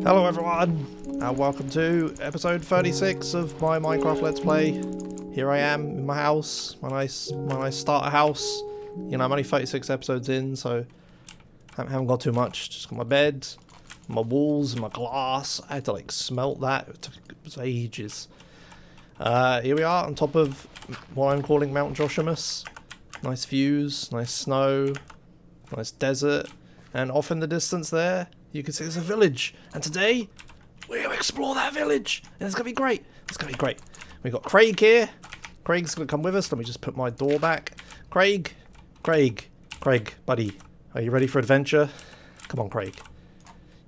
Hello everyone, and welcome to episode 36 of my Minecraft Let's Play. Here I am in my house, when I start a house. You know, I'm only 36 episodes in, so I haven't got too much. Just got my bed, my walls, and my glass. I had to like smelt that, it took ages. Here we are on top of what I'm calling Mount Awesomze. Nice views, nice snow, nice desert, and off in the distance there, you can see there's a village, and today we're going to explore that village, and it's going to be great. It's going to be great. We've got Craig here. Craig's going to come with us. Let me just put my door back. Craig, buddy, are you ready for adventure? Come on, Craig.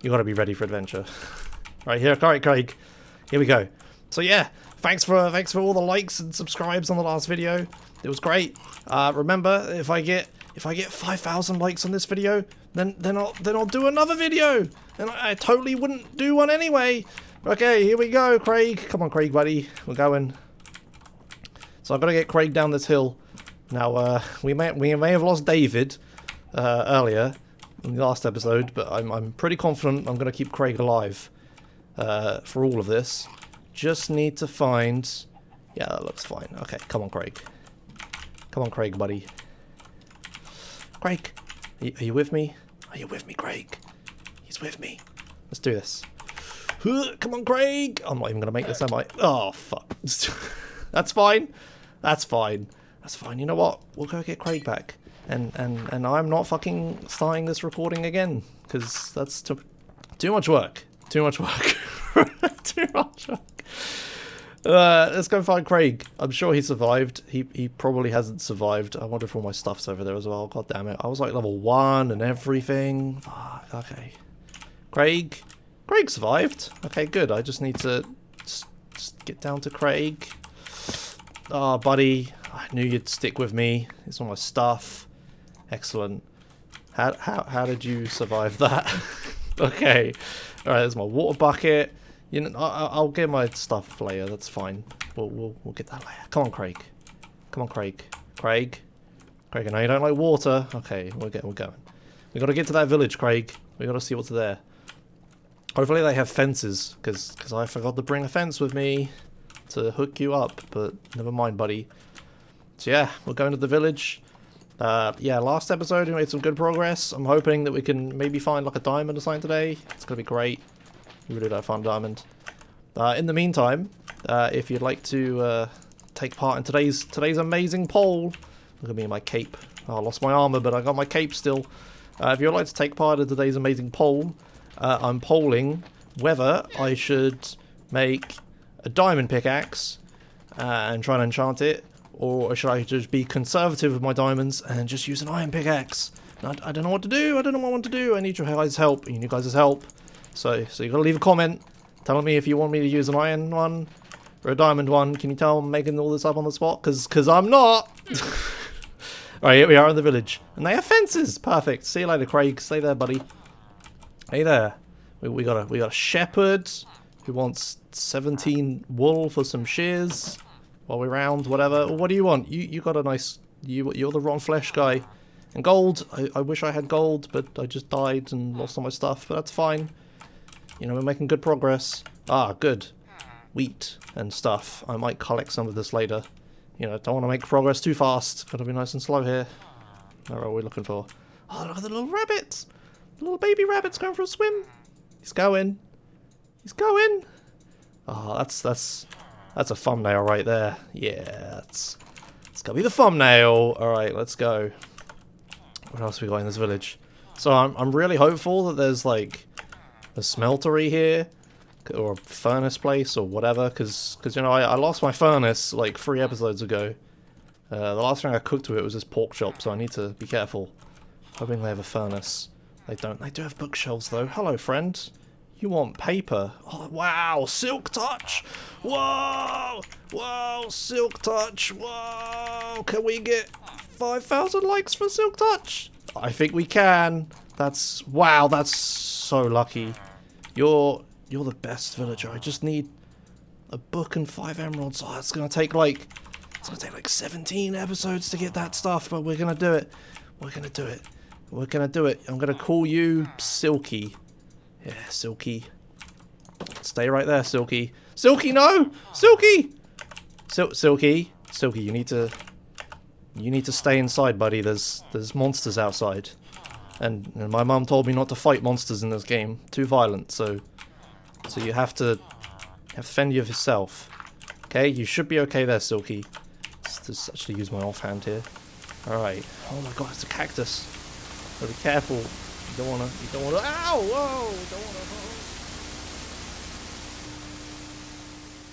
You got to be ready for adventure. Right here, all right, Craig. Here we go. So yeah, thanks for all the likes and subscribes on the last video. It was great. Remember, if I get 5,000 likes on this video, then I'll do another video, and I totally wouldn't do one anyway. Okay, here we go, Craig. Come on, Craig, buddy. We're going. So I've got to get Craig down this hill. Now, we may have lost David earlier in the last episode, but I'm pretty confident I'm going to keep Craig alive for all of this. Just need to find. Yeah, that looks fine. Okay, come on, Craig. Come on, Craig, buddy. Craig, are you with me? Are you with me, Craig? He's with me. Let's do this. Come on, Craig. I'm not even going to make this, am I? Oh, fuck. That's fine. That's fine. That's fine. You know what? We'll go get Craig back. And I'm not fucking starting this recording again. Because that's too much work. Too much work. Too much work. Let's go find Craig. I'm sure he survived. He probably hasn't survived. I wonder if all my stuff's over there as well. God damn it. I was like level 1 and everything. Okay. Craig survived. Okay, good. I just need to just get down to Craig. Oh, buddy. I knew you'd stick with me. It's all my stuff. Excellent. How did you survive that? Okay. Alright, there's my water bucket. You know, I'll get my stuff later. That's fine. We'll get that later. Come on, Craig. Come on, Craig. Craig, I know you don't like water. Okay, we're going. We got to get to that village, Craig. We got to see what's there. Hopefully they have fences, because I forgot to bring a fence with me to hook you up. But never mind, buddy. So yeah, we're going to the village. Yeah, last episode we made some good progress. I'm hoping that we can maybe find like a diamond or something today. It's gonna be great. Really don't find a diamond. In the meantime, if you'd like to take part in today's amazing poll, look at me in my cape. Oh, I lost my armor, but I got my cape still. If you'd like to take part in today's amazing poll, I'm polling whether I should make a diamond pickaxe and try and enchant it, or should I just be conservative with my diamonds and just use an iron pickaxe. I don't know what to do. I don't know what I want to do. I need your guys' help. You guys' help. So you gotta leave a comment telling me if you want me to use an iron one or a diamond one. Can you tell I'm making all this up on the spot? Cause I'm not. Alright, here we are in the village. And they have fences. Perfect. See you later, Craig. Stay there, buddy. Hey there. We got a shepherd who wants 17 wool for some shears while we're around, whatever. What do you want? You got a nice you're the rotten flesh guy. And gold. I wish I had gold, but I just died and lost all my stuff, but that's fine. You know, we're making good progress. Ah, good. Wheat and stuff. I might collect some of this later. You know, don't want to make progress too fast. Gotta be nice and slow here. What are we looking for? Oh, look at the little rabbits! The little baby rabbit's going for a swim. He's going. He's going. Oh, that's a thumbnail right there. Yeah, it's gotta be the thumbnail. Alright, let's go. What else we got in this village? So I'm really hopeful that there's like a smeltery here, or a furnace place, or whatever, because you know, I lost my furnace like 3 episodes ago. The last thing I cooked with it was this pork chop, so I need to be careful. Hoping they have a furnace. They don't. They do have bookshelves though. Hello, friend. You want paper? Oh, wow, silk touch! Whoa! Whoa, silk touch! Whoa! Can we get 5,000 likes for silk touch? I think we can. Wow, that's so lucky. You're the best villager. I just need a book and 5 emeralds. Oh, it's gonna take like 17 episodes to get that stuff, but we're gonna do it. We're gonna do it. I'm gonna call you Silky. Yeah, Silky. Stay right there, Silky. Silky, no! Silky! Silky, you need to stay inside, buddy. There's monsters outside. And my mum told me not to fight monsters in this game. Too violent, so you have to fend yourself. Okay, you should be okay there, Silky. Let's actually use my offhand here. Alright. Oh my god, it's a cactus. Gotta be careful. You don't wanna ow! Whoa! Don't wanna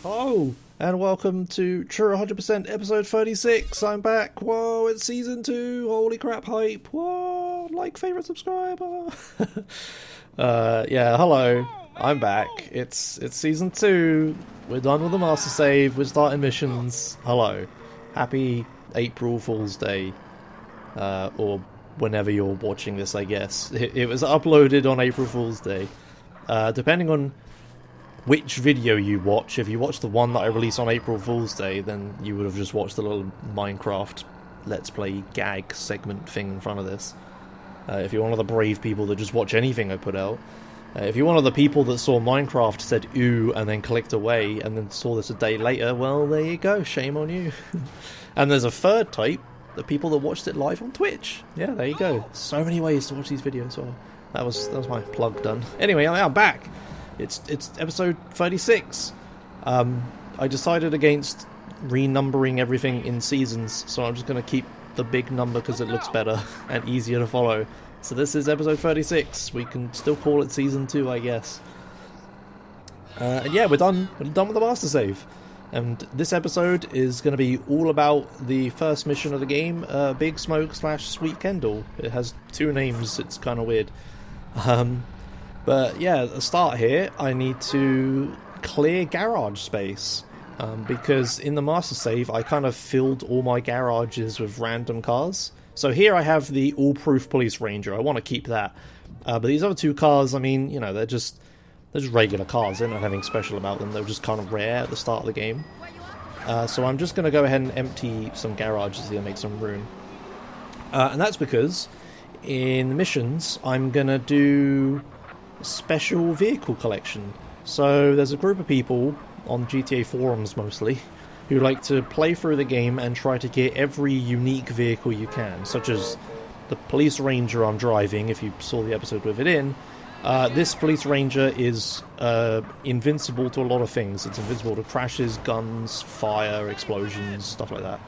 Oh! And welcome to True 100% episode 36. I'm back. Whoa, it's season 2. Holy crap, hype. Whoa, like, favorite, subscriber. Yeah, hello. I'm back. It's season 2. We're done with the master save. We're starting missions. Hello. Happy April Fool's Day. Or whenever you're watching this, I guess. It was uploaded on April Fool's Day. Depending on which video you watch, if you watch the one that I released on April Fool's Day, then you would have just watched the little Minecraft Let's Play gag segment thing in front of this. If you're one of the brave people that just watch anything I put out. If you're one of the people that saw Minecraft, said ooh, and then clicked away, and then saw this a day later, well, there you go, shame on you. And there's a third type, the people that watched it live on Twitch. Yeah, there you go. So many ways to watch these videos. Well, that was my plug done. Anyway, I'm back. It's episode 36. I decided against renumbering everything in seasons, so I'm just going to keep the big number because it looks better and easier to follow. So this is episode 36. We can still call it season 2, I guess. And yeah, we're done. We're done with the master save. And this episode is going to be all about the first mission of the game, Big Smoke / Sweet Kendall. It has 2 names. It's kind of weird. But yeah, at the start here, I need to clear garage space. Because in the master save, I kind of filled all my garages with random cars. So here I have the all-proof police ranger. I want to keep that. But these other 2 cars, I mean, you know, they're just regular cars. They're not anything special about them. They're just kind of rare at the start of the game. So I'm just going to go ahead and empty some garages here, make some room. And that's because in the missions, I'm going to do special vehicle collection. So there's a group of people on GTA forums mostly who like to play through the game and try to get every unique vehicle you can, such as the police ranger I'm driving. If you saw the episode with it in, this police ranger is invincible to a lot of things. It's invincible to crashes, guns, fire, explosions, stuff like that.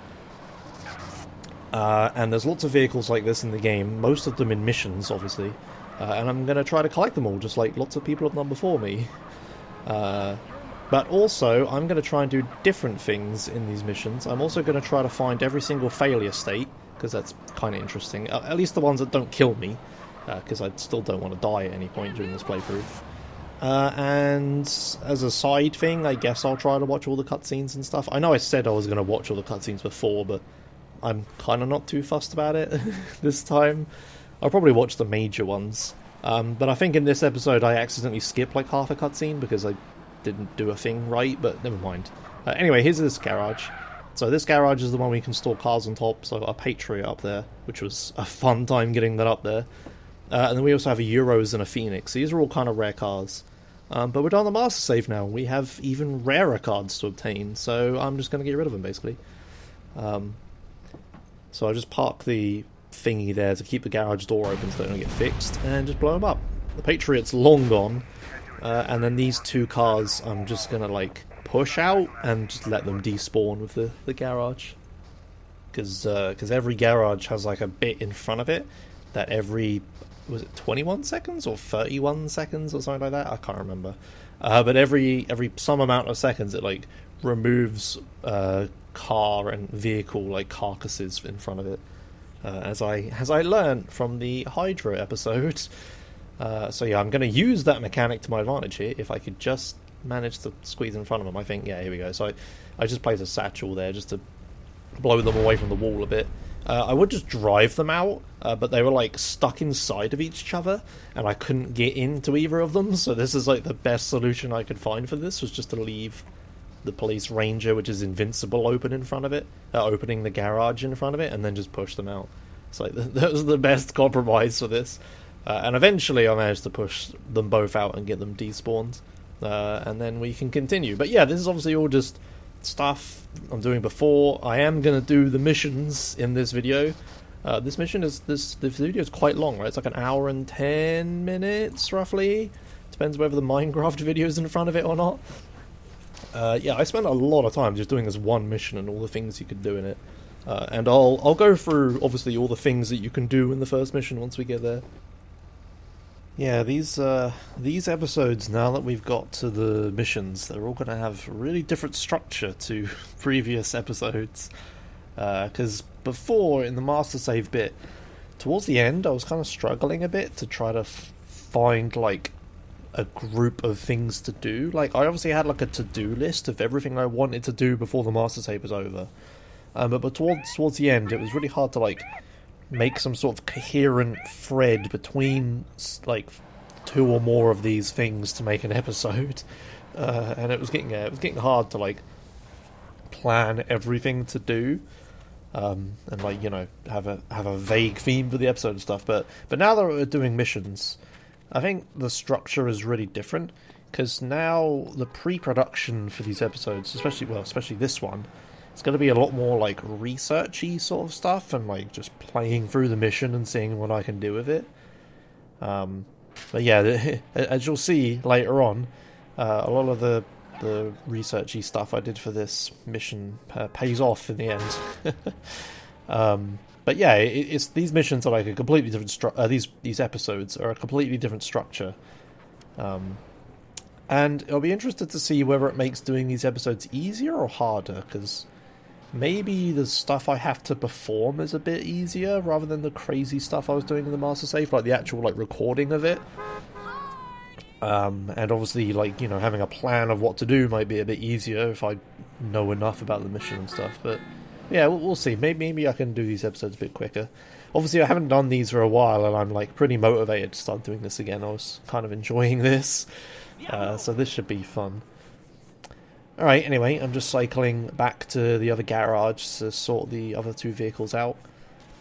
And there's lots of vehicles like this in the game, most of them in missions, obviously. And I'm going to try to collect them all, just like lots of people have done before me. But also, I'm going to try and do different things in these missions. I'm also going to try to find every single failure state, because that's kind of interesting. At least the ones that don't kill me, because I still don't want to die at any point during this playthrough. And as a side thing, I guess I'll try to watch all the cutscenes and stuff. I know I said I was going to watch all the cutscenes before, but I'm kind of not too fussed about it this time. I'll probably watch the major ones. But I think in this episode I accidentally skipped like half a cutscene because I didn't do a thing right, but never mind. Anyway, here's this garage. So this garage is the one we can store cars on top, so I've got a Patriot up there, which was a fun time getting that up there. And then we also have a Euros and a Phoenix. These are all kind of rare cars. But we're done the master save now. We have even rarer cards to obtain, so I'm just going to get rid of them, basically. So I'll just park the thingy there to keep the garage door open so they don't get fixed, and just blow them up. The Patriot's long gone, and then these 2 cars I'm just going to, like, push out and just let them despawn with the garage. Because every garage has, like, a bit in front of it that every... was it 21 seconds or 31 seconds or something like that? I can't remember. But every some amount of seconds it like removes car and vehicle like carcasses in front of it. As I learned from the Hydra episode. So yeah, I'm going to use that mechanic to my advantage here. If I could just manage to squeeze in front of them, I think. Yeah, here we go. So I just placed a satchel there just to blow them away from the wall a bit. I would just drive them out, but they were like stuck inside of each other, and I couldn't get into either of them, so this is like the best solution I could find for this, was just to leave the police ranger, which is invincible, open in front of it, opening the garage in front of it, and then just push them out. It's like, that was the best compromise for this. And eventually I managed to push them both out and get them despawned. and then we can continue. But yeah, this is obviously all just stuff I'm doing before. I am going to do the missions in this video. This video is quite long, right? It's like an hour and 10 minutes, roughly. Depends whether the Minecraft video is in front of it or not. Yeah, I spent a lot of time just doing this one mission and all the things you could do in it. And I'll go through, obviously, all the things that you can do in the first mission once we get there. Yeah, these episodes, now that we've got to the missions, they're all going to have a really different structure to previous episodes. Because before, in the master save bit, towards the end, I was kind of struggling a bit to try to find, like, a group of things to do. Like, I obviously had, like, a to-do list of everything I wanted to do before the master save was over. But towards the end, it was really hard to, like, make some sort of coherent thread between, like, 2 or more of these things to make an episode. And it was getting hard to, like, plan everything to do. And, like, you know, have a vague theme for the episode and stuff. But now that we're doing missions, I think the structure is really different, because now the pre-production for these episodes, especially this one, it's going to be a lot more, like, researchy sort of stuff, and, like, just playing through the mission and seeing what I can do with it. But yeah, as you'll see later on, a lot of the researchy stuff I did for this mission pays off in the end. But yeah, it's these missions are like a completely different these episodes are a completely different structure. And I'll be interested to see whether it makes doing these episodes easier or harder, because maybe the stuff I have to perform is a bit easier rather than the crazy stuff I was doing in the master save, like the actual, like, recording of it. And obviously, like, you know, having a plan of what to do might be a bit easier if I know enough about the mission and stuff. But yeah, we'll see. Maybe I can do these episodes a bit quicker. Obviously, I haven't done these for a while, and I'm, like, pretty motivated to start doing this again. I was kind of enjoying this, so this should be fun. Alright, anyway, I'm just cycling back to the other garage to sort the other 2 vehicles out.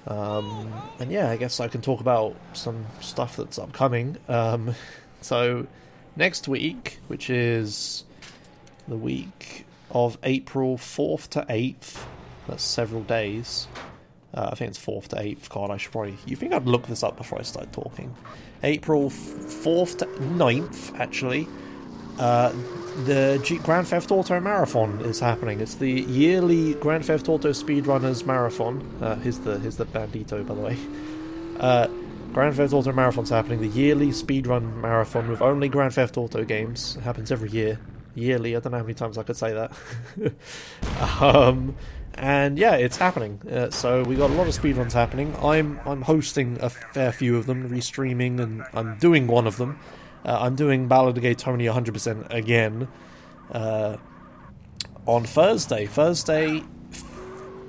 And yeah, I guess I can talk about some stuff that's upcoming. So, next week, which is the week of April 4th to 8th, that's several days. I think it's 4th to 8th. God, I should probably... You think I'd look this up before I start talking. April 4th to 9th, actually. The Grand Theft Auto Marathon is happening. It's the yearly Grand Theft Auto Speedrunners Marathon. Here's the bandito, by the way. Grand Theft Auto Marathon's happening. The yearly speedrun marathon with only Grand Theft Auto games. It happens every year. Yearly, I don't know how many times I could say that. And yeah, it's happening. So we got a lot of speedruns happening. I'm hosting a fair few of them, restreaming, and I'm doing one of them. I'm doing Ballad of Gay Tony 100% again on Thursday. Thursday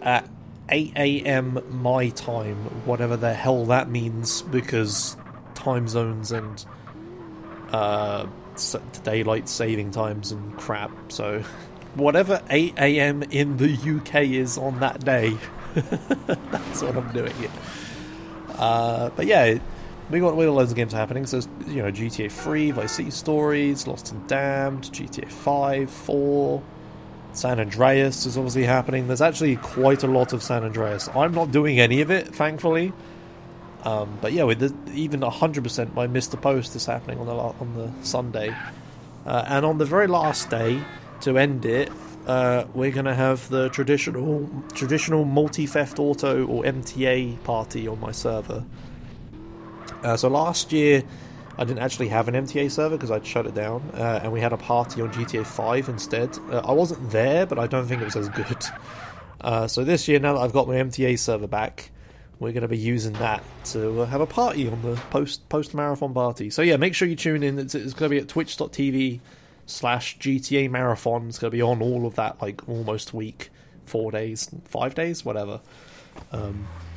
at 8 AM my time, whatever the hell that means, because time zones and daylight saving times and crap. So whatever 8 AM in the UK is on that day, that's what I'm doing it. But yeah, we got loads of games happening. So, you know, GTA 3, Vice City Stories, Lost and Damned, GTA 5, 4, San Andreas is obviously happening. There's actually quite a lot of San Andreas. I'm not doing any of it, thankfully. But yeah, with even 100% my Mr. Post is happening on the Sunday. And on the very last day, to end it, we're going to have the traditional multi-theft auto, or MTA, party on my server. So last year, I didn't actually have an MTA server because I'd shut it down, and we had a party on GTA 5 instead. I wasn't there, but I don't think it was as good. So this year, now that I've got my MTA server back, we're going to be using that to have a party on the post-marathon party. So yeah, make sure you tune in. It's going to be at twitch.tv/GTA Marathon. It's going to be on all of that, like, almost week, 4 days, 5 days, whatever.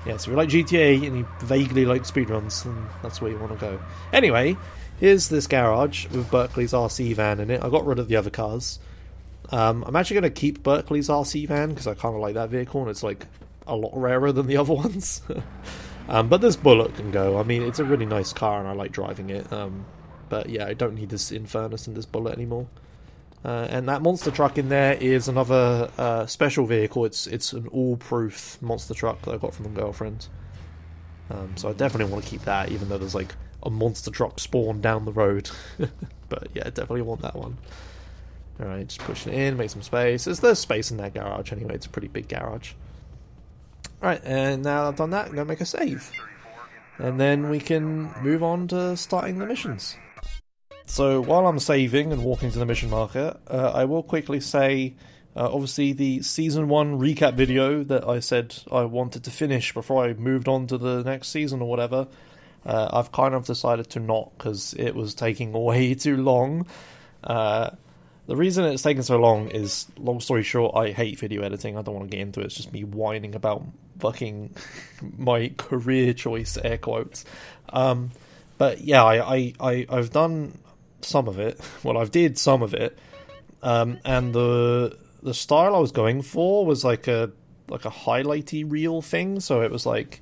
Yeah, so if you like GTA and you vaguely like speedruns, then that's where you want to go. Anyway, here's this garage with Berkeley's RC van in it. I got rid of the other cars. I'm actually going to keep Berkeley's RC van because I kind of like that vehicle, and it's, like, a lot rarer than the other ones. But this Bullet can go. I mean, it's a really nice car and I like driving it. But yeah, I don't need this Infernus and this bullet anymore. And that monster truck in there is another special vehicle. It's an all-proof monster truck that I got from my girlfriend. So I definitely want to keep that, even though there's like a monster truck spawn down the road. But yeah, I definitely want that one. Alright, just pushing it in, make some space. There's space in that garage anyway, it's a pretty big garage. Alright, and now I've done that, I'm going to make a save. And then we can move on to starting the missions. So while I'm saving and walking to the mission marker, I will quickly say, obviously the Season 1 recap video that I said I wanted to finish before I moved on to the next season or whatever, I've kind of decided to not, because it was taking way too long. The reason it's taken so long is, long story short, I hate video editing. I don't want to get into it. It's just me whining about fucking my career choice, air quotes. But yeah, I've done some of it. Well, I've did some of it. And the style I was going for was like a highlighty reel thing. So it was like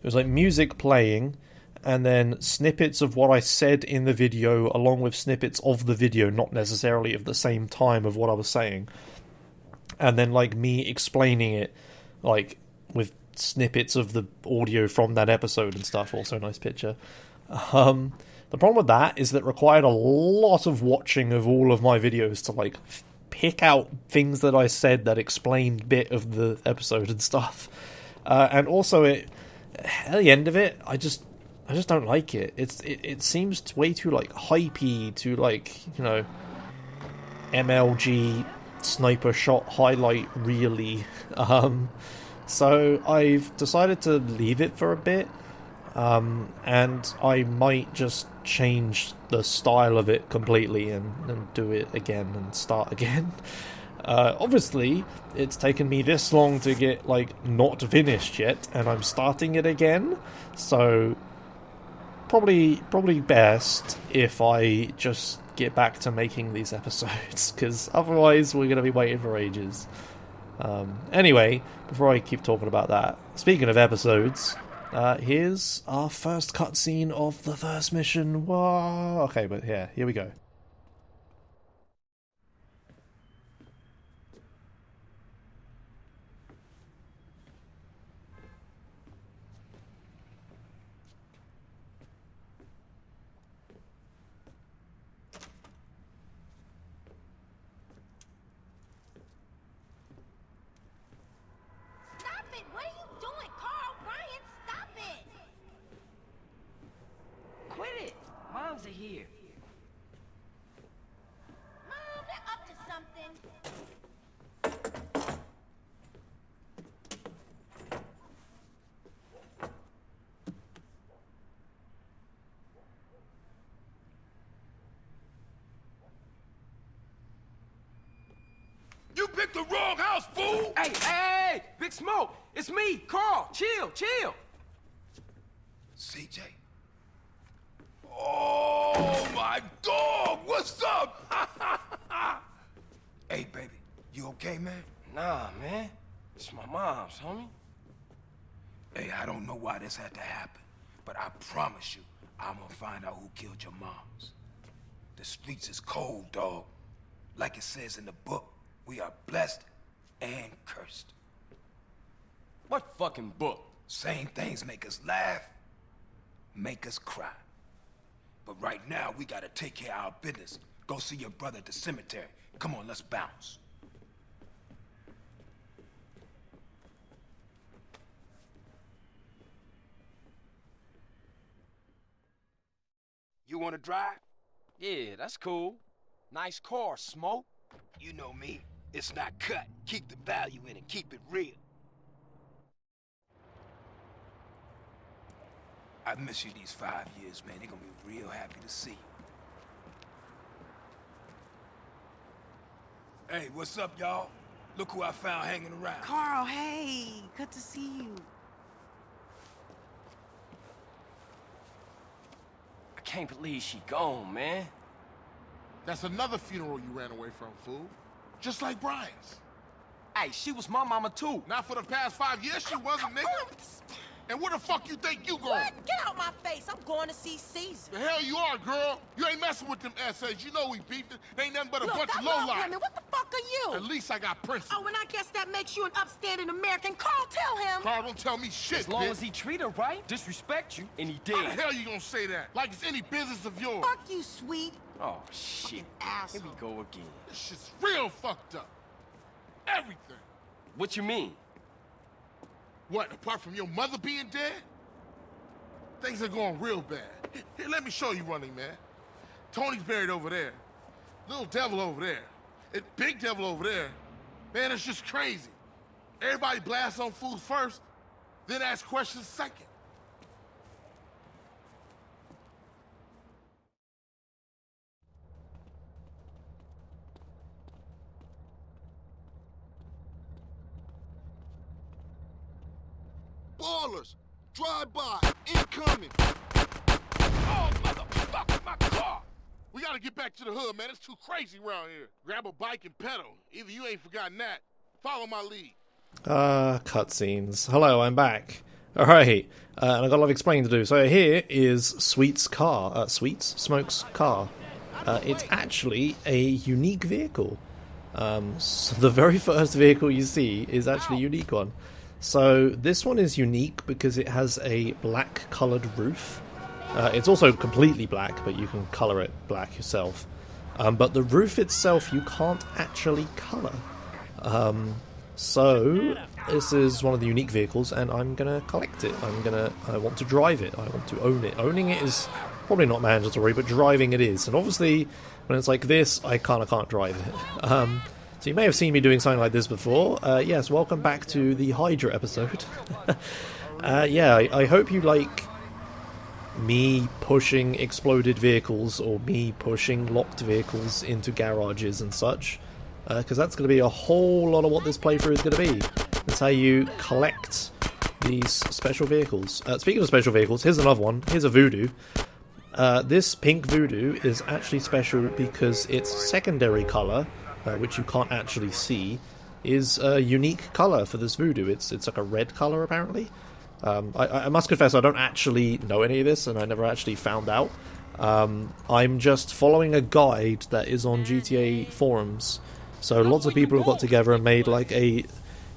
music playing, and then snippets of what I said in the video along with snippets of the video, not necessarily of the same time of what I was saying. And then like me explaining it like with snippets of the audio from that episode and stuff. Also a nice picture. The problem with that is that it required a lot of watching of all of my videos to like pick out things that I said that explained bit of the episode and stuff. And also at the end of it, I just don't like it. It seems way too like hypey, to like, you know, MLG sniper shot highlight really. So I've decided to leave it for a bit, and I might just change the style of it completely and do it again and start again. Obviously, it's taken me this long to get like not finished yet, and I'm starting it again, so probably best if I just get back to making these episodes, because otherwise we're going to be waiting for ages. Anyway, before I keep talking about that, speaking of episodes, here's our first cutscene of the first mission. Whoa. Okay, but yeah, here we go. Awesomze here. Mom, they're up to something. You picked the wrong house, fool! Hey, Big Smoke! It's me, Carl! Chill! CJ? Oh, my dog! What's up? Hey, baby, you okay, man? Nah, man. It's my mom's, homie. Hey, I don't know why this had to happen, but I promise you, I'm gonna find out who killed your moms. The streets is cold, dog. Like it says in the book, we are blessed and cursed. What fucking book? Same things make us laugh, make us cry. But right now, we gotta take care of our business. Go see your brother at the cemetery. Come on, let's bounce. You wanna drive? Yeah, that's cool. Nice car, Smoke. You know me. It's not cut. Keep the value in it. Keep it real. I've missed you these 5 years, man. They're gonna be real happy to see you. Hey, what's up, y'all? Look who I found hanging around. Carl, hey, good to see you. I can't believe she gone, man. That's another funeral you ran away from, fool. Just like Brian's. Hey, she was my mama too. Not for the past 5 years she wasn't, nigga. And where the fuck you think you going? What? Get out my face. I'm going to see Caesar. The hell you are, girl. You ain't messing with them essays. You know we beefing. They ain't nothing but a Look, bunch I of love lowlife. women. What the fuck are At you? least I got principles. Oh, and I guess that makes you an upstanding American. Carl, tell him. Carl, don't tell me shit, As long bitch. as he treat her right, disrespect you, and he How the did. hell you gonna say that? Like it's any business of yours. Fuck you, sweet. Oh, shit. Asshole. Here we go again. This shit's real fucked up. Everything. What you mean? What, apart from your mother being dead? Things are going real bad. Here, let me show you Running Man. Tony's buried over there. Little devil over there. And big devil over there. Man, it's just crazy. Everybody blasts on fools first, then ask questions second. Ballers, drive by, incoming. Oh, motherfucker, my car! We gotta get back to the hood, man. It's too crazy around here. Grab a bike and pedal. Either you ain't forgotten that. Follow my lead. Cutscenes. Hello, I'm back. Alright, and I've got a lot of explaining to do. So here is Sweet's car. Smoke's car. It's actually a unique vehicle. So the very first vehicle you see is actually a unique one. So this one is unique because it has a black coloured roof. It's also completely black, but you can colour it black yourself. But the roof itself you can't actually colour. So this is one of the unique vehicles, and I'm gonna collect it. I want to drive it. I want to own it. Owning it is probably not mandatory, but driving it is. And obviously, when it's like this, I can't drive it. So you may have seen me doing something like this before. Yes, welcome back to the Hydra episode. Yeah, I hope you like me pushing exploded vehicles or me pushing locked vehicles into garages and such. Because that's going to be a whole lot of what this playthrough is going to be. That's how you collect these special vehicles. Speaking of special vehicles, here's another one. Here's a Voodoo. This pink Voodoo is actually special because its secondary colour, which you can't actually see, is a unique colour for this Voodoo. It's like a red colour, apparently. I must confess I don't actually know any of this, and I never actually found out. I'm just following a guide that is on GTA forums. So lots of people have got together and made like a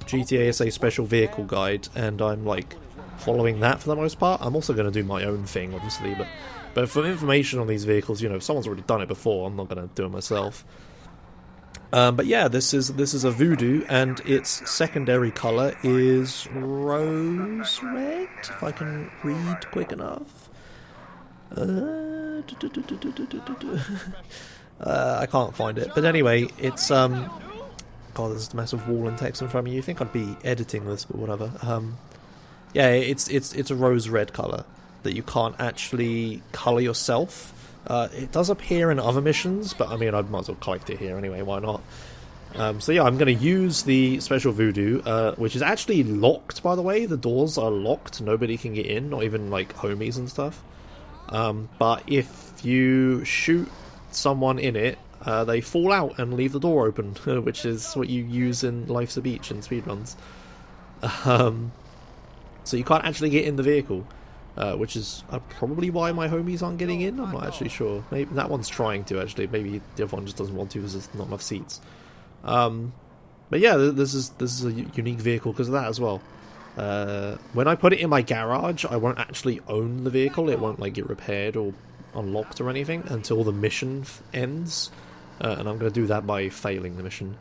GTA SA special vehicle guide, and I'm like following that for the most part. I'm also going to do my own thing, obviously, but for information on these vehicles, you know, if someone's already done it before, I'm not going to do it myself. But yeah, this is a Voodoo, and its secondary colour is rose red, if I can read quick enough. I can't find it, but anyway, it's God, there's a massive wall and text in front of me. You think I'd be editing this, but whatever. Yeah, it's a rose red colour that you can't actually colour yourself. It does appear in other missions, but I mean, I might as well collect it here anyway, why not? So yeah, I'm going to use the special Voodoo, which is actually locked, by the way. The doors are locked, nobody can get in, not even like homies and stuff. But if you shoot someone in it, they fall out and leave the door open, which is what you use in Life's a Beach and speedruns. So you can't actually get in the vehicle. Which is probably why my homies aren't getting in. I'm not actually sure. Maybe that one's trying to, actually. Maybe the other one just doesn't want to because there's not enough seats. But yeah, this is a unique vehicle because of that as well. When I put it in my garage, I won't actually own the vehicle. It won't like get repaired or unlocked or anything until the mission ends. And I'm going to do that by failing the mission.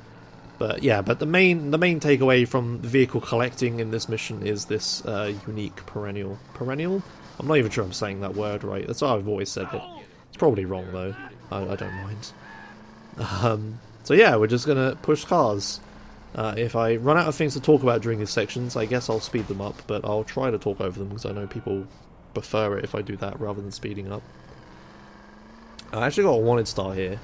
But yeah, but the main takeaway from the vehicle collecting in this mission is this unique perennial. Perennial? I'm not even sure I'm saying that word right. That's how I've always said it. It's probably wrong though. I don't mind. So yeah, we're just gonna push cars. If I run out of things to talk about during these sections, I guess I'll speed them up. But I'll try to talk over them because I know people prefer it if I do that rather than speeding up. I actually got a wanted star here.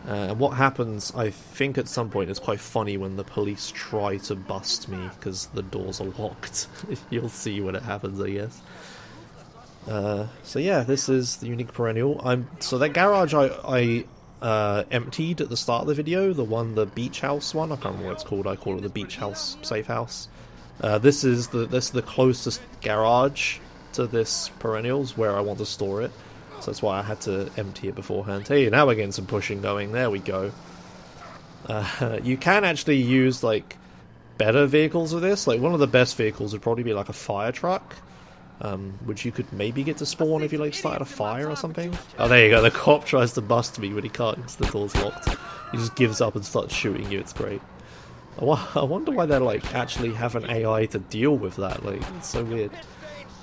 And what happens, I think at some point, is quite funny when the police try to bust me because the doors are locked. You'll see when it happens, I guess. So yeah, this is the unique perennial. So that garage I emptied at the start of the video, the beach house one, I can't remember what it's called. I call it the beach house safe house. This is the closest garage to this perennials where I want to store it. So that's why I had to empty it beforehand. Hey, now we're getting some pushing going. There we go. You can actually use like better vehicles with this. Like one of the best vehicles would probably be like a fire truck, which you could maybe get to spawn if you like started a fire or something. Oh, there you go. The cop tries to bust me, but he can't because the door's locked. He just gives up and starts shooting you. It's great. I wonder why they like actually have an AI to deal with that. Like it's so weird.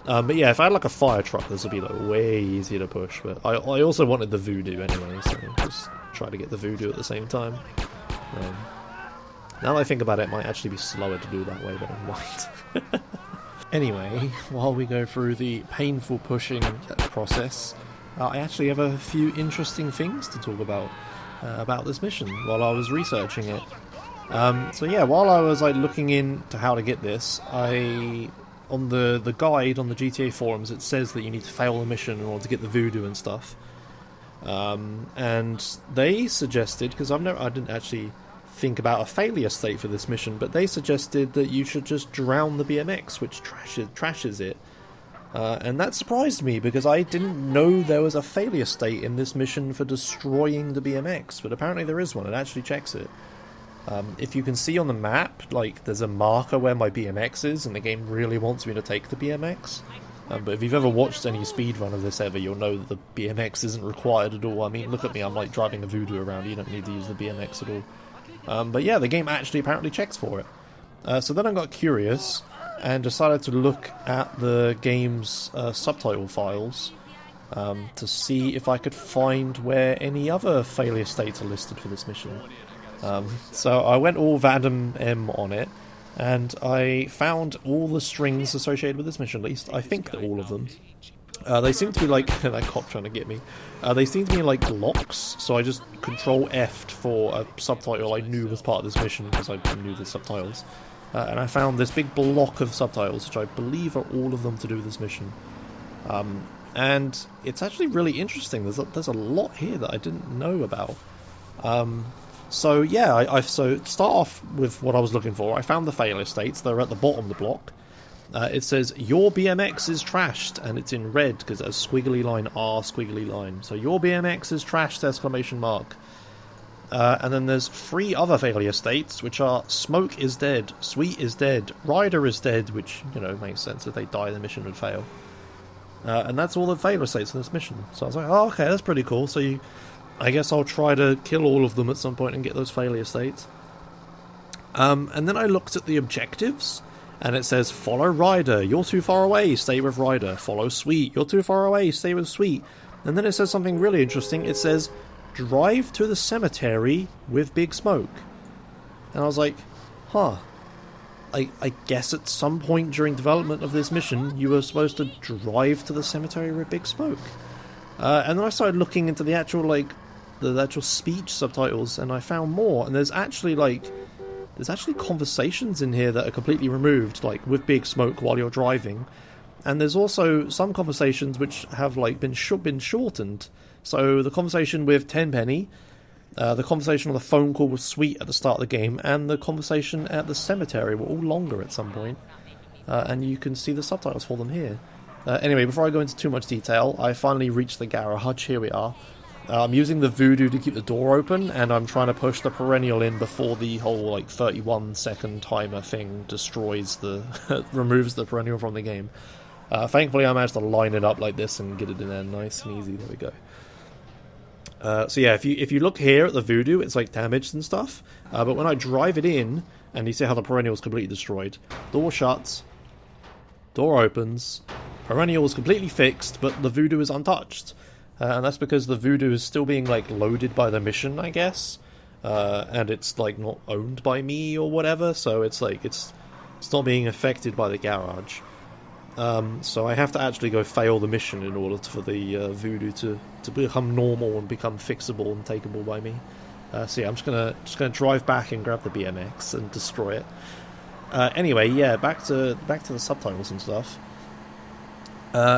But yeah, if I had like a fire truck, this would be like way easier to push. But I also wanted the voodoo anyway, so just try to get the voodoo at the same time. Now that I think about it, it might actually be slower to do that way, but I might. Anyway, while we go through the painful pushing process, I actually have a few interesting things to talk about this mission while I was researching it. So yeah, while I was like looking into how to get this, on the guide on the GTA forums, it says that you need to fail the mission in order to get the voodoo and stuff. And they suggested, because I didn't actually think about a failure state for this mission, but they suggested that you should just drown the BMX, which trashes it. And that surprised me, because I didn't know there was a failure state in this mission for destroying the BMX, but apparently there is one. It actually checks it. If you can see on the map, like, there's a marker where my BMX is, and the game really wants me to take the BMX. But if you've ever watched any speedrun of this ever, you'll know that the BMX isn't required at all. I mean, look at me, I'm like driving a voodoo around, you don't need to use the BMX at all. But yeah, the game actually apparently checks for it. So then I got curious, and decided to look at the game's subtitle files, to see if I could find where any other failure states are listed for this mission. So I went all Vadam M on it, and I found all the strings associated with this mission, at least. I think that all of them. They seem to be like... that cop trying to get me. They seem to be like locks, so I just Control F'd for a subtitle I knew was part of this mission, because I knew the subtitles. And I found this big block of subtitles, which I believe are all of them to do with this mission. And it's actually really interesting. There's a lot here that I didn't know about. So yeah, so start off with what I was looking for. I found the failure states. They're at the bottom of the block. It says, your BMX is trashed, and it's in red because it has squiggly line R, squiggly line. So your BMX is trashed, exclamation mark. And then there's 3 other failure states, which are Smoke is dead, Sweet is dead, Ryder is dead, which, you know, makes sense. If they die, the mission would fail. And that's all the failure states in this mission. So I was like, oh, okay, that's pretty cool. So I guess I'll try to kill all of them at some point and get those failure states. And then I looked at the objectives, and it says, follow Ryder, you're too far away, stay with Ryder. Follow Sweet, you're too far away, stay with Sweet. And then it says something really interesting. It says, drive to the cemetery with Big Smoke. And I was like, huh. I guess at some point during development of this mission, you were supposed to drive to the cemetery with Big Smoke. And then I started looking into the actual, like, the actual speech subtitles, and I found more. And there's actually conversations in here that are completely removed, like with Big Smoke while you're driving. And there's also some conversations which have like been shortened. So the conversation with Tenpenny, the conversation on the phone call with Sweet at the start of the game, and the conversation at the cemetery were all longer at some point. And you can see the subtitles for them here. Anyway, before I go into too much detail, I finally reached the garage. Here we are. I'm using the voodoo to keep the door open, and I'm trying to push the perennial in before the whole like 31-second timer thing destroys removes the perennial from the game. Thankfully, I managed to line it up like this and get it in there nice and easy. There we go. So yeah, if you look here at the voodoo, it's like damaged and stuff. But when I drive it in, and you see how the perennial is completely destroyed, door shuts, door opens, perennial is completely fixed, but the voodoo is untouched. And that's because the voodoo is still being like loaded by the mission, I guess, and it's like not owned by me or whatever. So it's like it's not being affected by the garage. So I have to actually go fail the mission in order for the voodoo to become normal and become fixable and takeable by me. So yeah, I'm just gonna drive back and grab the BMX and destroy it. Anyway, yeah, back to the subtitles and stuff.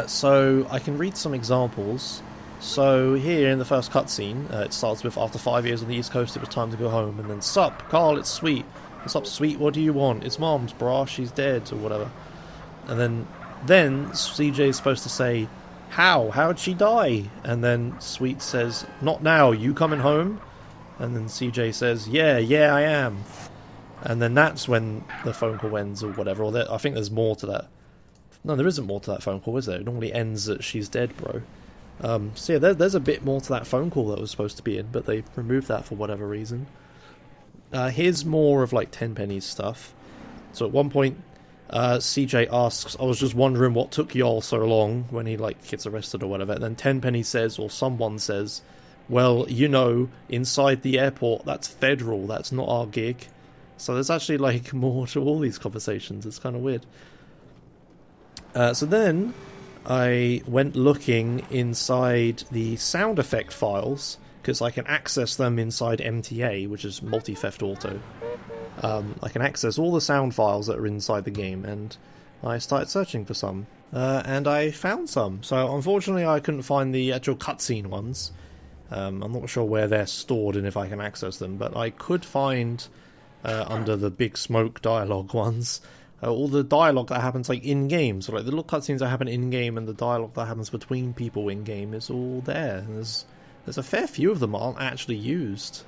So I can read some examples. So here in the first cutscene, it starts with, after 5 years on the East Coast, it was time to go home. And then, sup, Carl, it's Sweet. What's up, Sweet? What do you want? It's Mom's, brah. She's dead, or whatever. And then CJ's supposed to say, how? How'd she die? And then Sweet says, not now. You coming home? And then CJ says, yeah, I am. And then that's when the phone call ends, or whatever. Or I think there's more to that. No, there isn't more to that phone call, is there? It normally ends at she's dead, bro. So yeah, there's a bit more to that phone call that was supposed to be in, but they removed that for whatever reason. Here's more of like Tenpenny's stuff. So at one point, CJ asks, I was just wondering what took y'all so long, when he like gets arrested or whatever. And then Tenpenny says, or someone says, well, you know, inside the airport, that's federal, that's not our gig. So there's actually like more to all these conversations. It's kind of weird. So then I went looking inside the sound effect files, because I can access them inside MTA, which is Multi-Theft Auto. I can access all the sound files that are inside the game, and I started searching for some. And I found some. So unfortunately I couldn't find the actual cutscene ones. I'm not sure where they're stored and if I can access them, but I could find, under the Big Smoke dialogue ones, all the dialogue that happens like in-game. So like the little cutscenes that happen in-game and the dialogue that happens between people in-game is all there. And there's a fair few of them aren't actually used.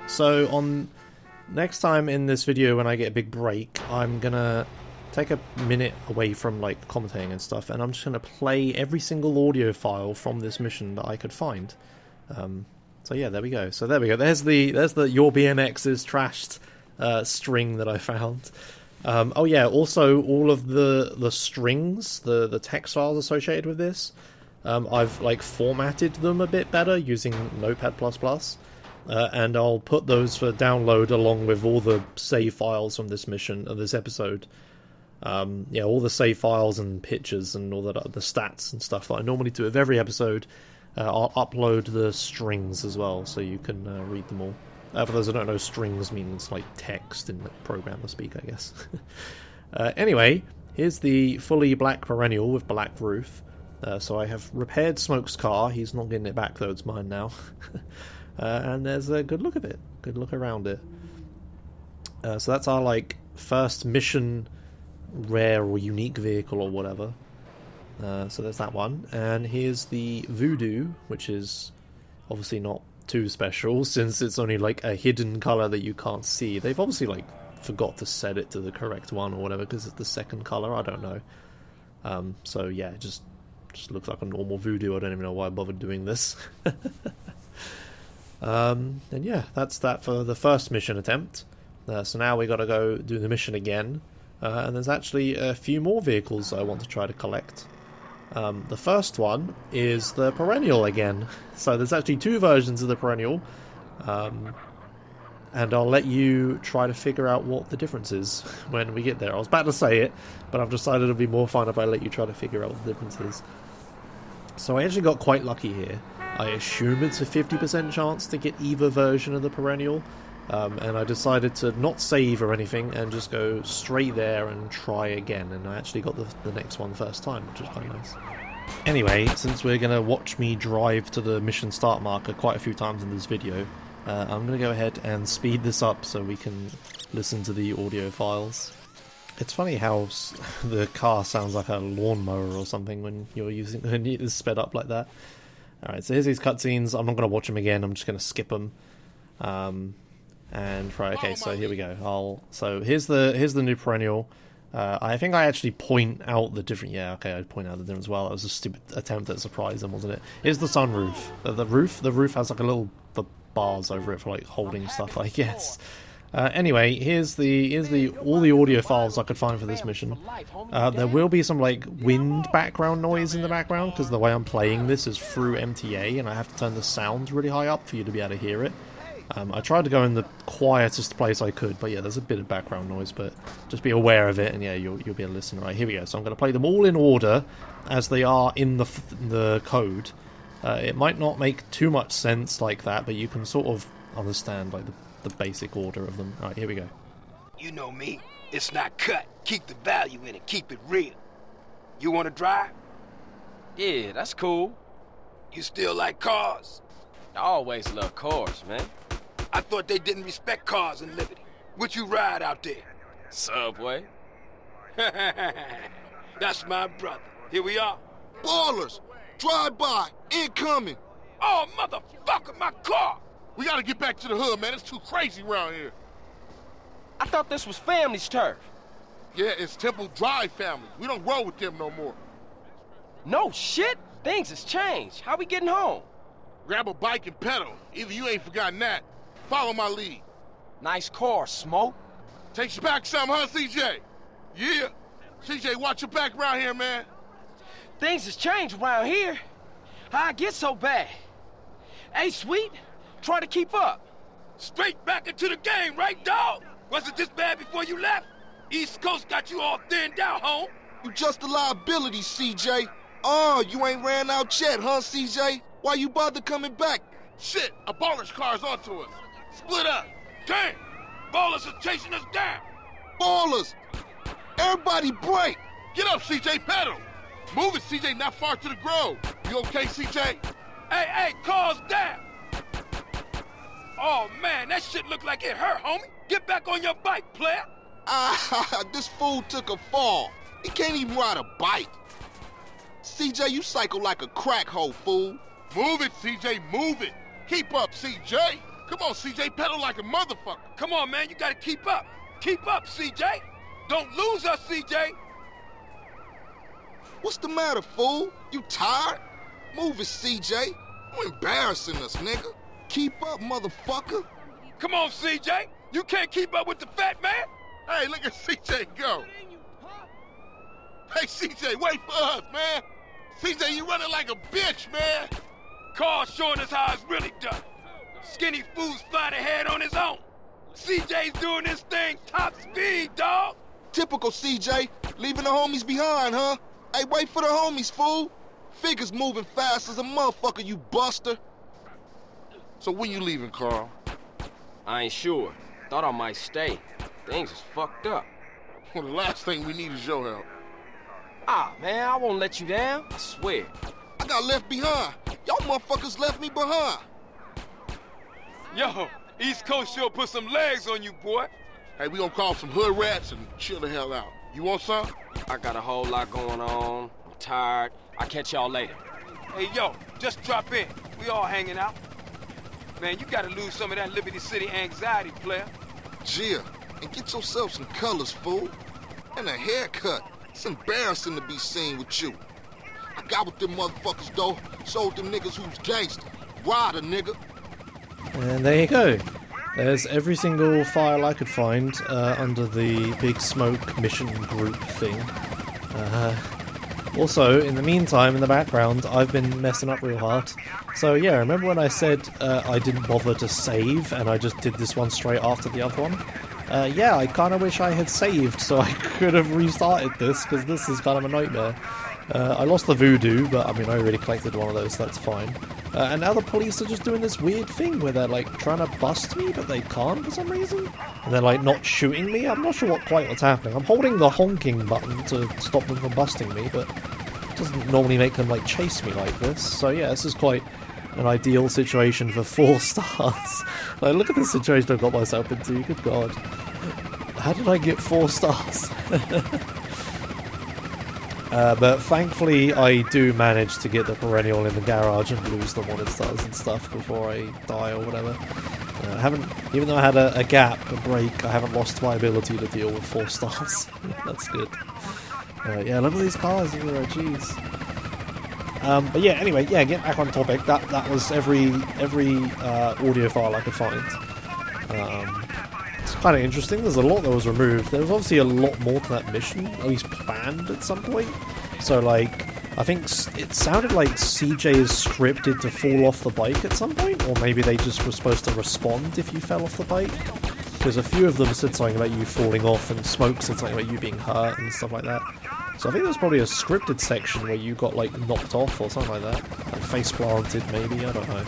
So on next time in this video when I get a big break, I'm gonna take a minute away from like commentating and stuff, and I'm just gonna play every single audio file from this mission that I could find. So yeah, there we go. So there we go. There's the your BMX is trashed string that I found. Oh yeah, also all of the strings, the text files associated with this, I've like formatted them a bit better using Notepad++, and I'll put those for download along with all the save files from this mission, this episode. Yeah, all the save files and pictures and all the stats and stuff that I normally do with every episode. I'll upload the strings as well, so you can read them all. For those who don't know, strings means like text in the programmer speak, I guess. Anyway, here's the fully black perennial with black roof. So I have repaired Smoke's car. He's not getting it back though, it's mine now. And there's a good look of it. Good look around it. So that's our like first mission rare or unique vehicle or whatever. So there's that one. And here's the Voodoo, which is obviously not too special since it's only like a hidden colour that you can't see. They've obviously like forgot to set it to the correct one or whatever because it's the second colour, I don't know. So yeah, it just looks like a normal Voodoo. I don't even know why I bothered doing this. And yeah, that's that for the first mission attempt. So now we gotta go do the mission again. And there's actually a few more vehicles I want to try to collect. The first one is the Perennial again. So there's actually two versions of the Perennial. And I'll let you try to figure out what the difference is when we get there. I was about to say it, but I've decided it'll be more fun if I let you try to figure out what the difference is. So I actually got quite lucky here. I assume it's a 50% chance to get either version of the Perennial. And I decided to not save or anything and just go straight there and try again. And I actually got the next one first time, which was quite nice. Anyway, since we're going to watch me drive to the mission start marker quite a few times in this video, I'm going to go ahead and speed this up so we can listen to the audio files. It's funny how the car sounds like a lawnmower or something when it's sped up like that. Alright, so here's these cutscenes. I'm not going to watch them again, I'm just going to skip them. And right, okay, so here we go. So here's the new Perennial. I think I actually point out the different. Yeah, okay, I point out the difference as well. That was a stupid attempt at surprising, wasn't it? Here's the sunroof. The roof has like a little bars over it for like holding stuff, I guess. Anyway, here's all the audio files I could find for this mission. There will be some like wind background noise in the background because the way I'm playing this is through MTA, and I have to turn the sound really high up for you to be able to hear it. I tried to go in the quietest place I could, but yeah, there's a bit of background noise, but just be aware of it, and yeah, you'll be able to listen. Right, here we go. So I'm going to play them all in order as they are in the code. It might not make too much sense like that, but you can sort of understand like the basic order of them. All right, here we go. You know me. It's not cut. Keep the value in it. Keep it real. You want to drive? Yeah, that's cool. You still like cars? I always love cars, man. I thought they didn't respect cars in Liberty. Would you ride out there? Subway. That's my brother. Here we are. Ballers! Drive by! Incoming! Oh, motherfucker, my car! We gotta get back to the hood, man. It's too crazy around here. I thought this was family's turf. Yeah, it's Temple Drive family. We don't roll with them no more. No shit. Things has changed. How we getting home? Grab a bike and pedal. Either you ain't forgotten that. Follow my lead. Nice car, Smoke. Takes you back some, huh, CJ? Yeah. CJ, watch your back around here, man. Things has changed around here. How I get so bad? Hey, Sweet, try to keep up. Straight back into the game, right, dawg? Was it this bad before you left? East Coast got you all thinned out, home. You just a liability, CJ. Oh, you ain't ran out yet, huh, CJ? Why you bother coming back? Shit, a baller's car's onto us. Split up. Damn! Ballers are chasing us down. Ballers! Everybody break! Get up, CJ, pedal. Move it, CJ, not far to the grove. You okay, CJ? Hey, cars down! Oh, man, that shit look like it hurt, homie. Get back on your bike, player. Ah, this fool took a fall. He can't even ride a bike. CJ, you cycle like a crack hoe, fool. Move it, CJ, move it. Keep up, CJ. Come on, CJ, pedal like a motherfucker. Come on, man, you gotta keep up. Keep up, CJ. Don't lose us, CJ. What's the matter, fool? You tired? Move it, CJ. You embarrassing us, nigga. Keep up, motherfucker. Come on, CJ. You can't keep up with the fat man. Hey, look at CJ go. Hey, CJ, wait for us, man. CJ, you running like a bitch, man. Carl showing us how it's really done. Skinny fool's flying ahead on his own. CJ's doing this thing top speed, dawg. Typical CJ, leaving the homies behind, huh? Hey, wait for the homies, fool. Figures moving fast as a motherfucker, you buster. So when you leaving, Carl? I ain't sure. Thought I might stay. Things is fucked up. Well, the last thing we need is your help. Ah, man, I won't let you down. I swear. I got left behind. Y'all motherfuckers left me behind. Yo, East Coast sure put some legs on you, boy. Hey, we gonna call some hood rats and chill the hell out. You want some? I got a whole lot going on. I'm tired. I'll catch y'all later. Hey, yo, just drop in. We all hanging out. Man, you gotta lose some of that Liberty City anxiety, player. Gia, and get yourself some colors, fool. And a haircut. It's embarrassing to be seen with you. I got with them motherfuckers, though. Sold them niggas who's gangster. Rider, nigga. And there you go. There's every single file I could find under the Big Smoke mission group thing. Also, in the meantime, in the background, I've been messing up real hard. So yeah, remember when I said I didn't bother to save and I just did this one straight after the other one? Yeah, I kind of wish I had saved so I could have restarted this, because this is kind of a nightmare. I lost the voodoo, but I mean I already collected one of those, so that's fine. And now the police are just doing this weird thing where they're like trying to bust me, but they can't for some reason. And they're like not shooting me. I'm not sure what's happening. I'm holding the honking button to stop them from busting me, but it doesn't normally make them like chase me like this. So yeah, this is quite an ideal situation for 4 stars. Like, look at the situation I've got myself into. Good God. How did I get 4 stars? But thankfully I do manage to get the perennial in the garage and lose the wanted stars and stuff before I die or whatever. I haven't, even though I had a gap, a break, I haven't lost my ability to deal with 4 stars. That's good. Yeah, look at these cars here, jeez. But yeah, anyway, yeah, get back on topic. That was every audio file I could find. It's kind of interesting. There's a lot that was removed. There was obviously a lot more to that mission, at least planned at some point. So, like, I think it sounded like CJ is scripted to fall off the bike at some point, or maybe they just were supposed to respond if you fell off the bike. Because a few of them said something about you falling off, and Smoke said something about you being hurt and stuff like that. So I think there's probably a scripted section where you got, like, knocked off or something like that. Like, face planted, maybe, I don't know.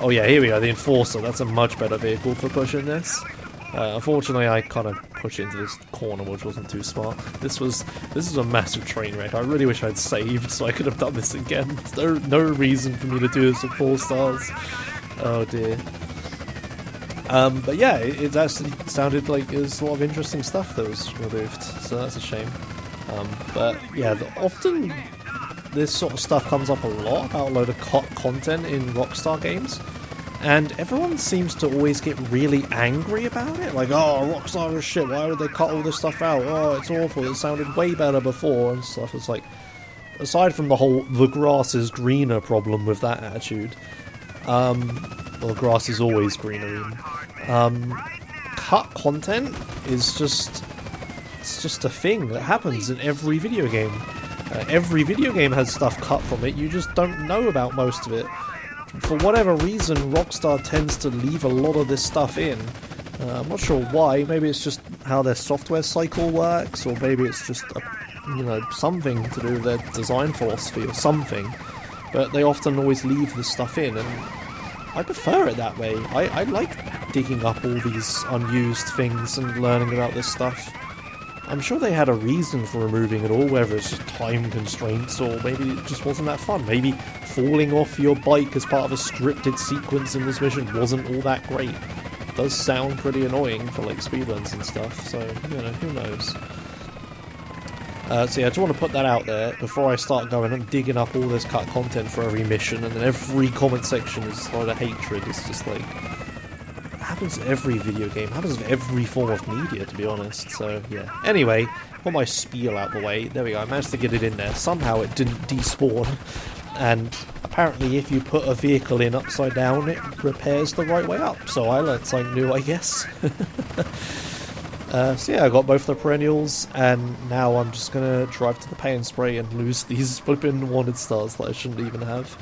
Oh yeah, here we go, the Enforcer. That's a much better vehicle for pushing this. Unfortunately, I kind of pushed into this corner, which wasn't too smart. This is a massive train wreck. I really wish I'd saved so I could have done this again. There's no reason for me to do this at 4 stars. Oh dear. But yeah, it actually sounded like there's a lot of interesting stuff that was removed, so that's a shame. But yeah, often this sort of stuff comes up a lot about a load of content in Rockstar games, and everyone seems to always get really angry about it. Like, oh, Rockstar is shit, why would they cut all this stuff out? Oh, it's awful, it sounded way better before, and stuff. It's like, aside from the whole the grass is greener problem with that attitude, well, the grass is always greener. Cut content is just, it's just a thing that happens in every video game. Every video game has stuff cut from it, you just don't know about most of it. For whatever reason, Rockstar tends to leave a lot of this stuff in. I'm not sure why, maybe it's just how their software cycle works, or maybe it's just something to do with their design philosophy or something, but they often always leave this stuff in, and I prefer it that way. I like digging up all these unused things and learning about this stuff. I'm sure they had a reason for removing it all, whether it's just time constraints or maybe it just wasn't that fun. Maybe falling off your bike as part of a scripted sequence in this mission wasn't all that great. It does sound pretty annoying for like speedruns and stuff, so who knows. So yeah, I just want to put that out there before I start going and digging up all this cut content for every mission, and then every comment section is a lot of hatred. It's just like, it happens in every video game, it happens in every form of media, to be honest. So yeah. Anyway, got my spiel out the way. There we go. I managed to get it in there. Somehow it didn't despawn, and apparently if you put a vehicle in upside down, it repairs the right way up. So I learned something new, I guess. So yeah, I got both the perennials, and now I'm just gonna drive to the pay and spray and lose these flippin' wanted stars that I shouldn't even have.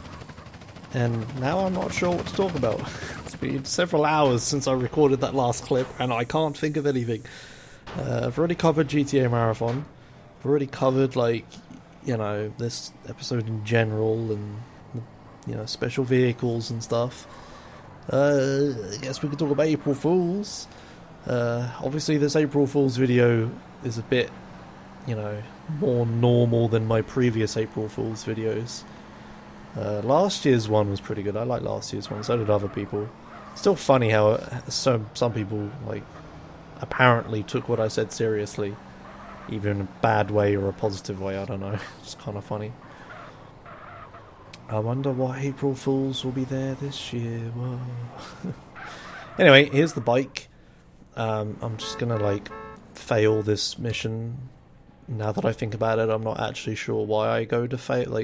And now I'm not sure what to talk about. It's been several hours since I recorded that last clip, and I can't think of anything. I've already covered GTA Marathon. I've already covered, like, this episode in general, and, special vehicles and stuff. I guess we could talk about April Fools. Obviously this April Fool's video is a bit, more normal than my previous April Fool's videos. Last year's one was pretty good. I like last year's one, so did other people. Still funny how some people, like, apparently took what I said seriously, either in a bad way or a positive way, I don't know. It's kind of funny. I wonder what April Fools will be there this year. Whoa. Anyway, here's the bike. I'm just gonna, like, fail this mission. Now that I think about it, I'm not actually sure why I go to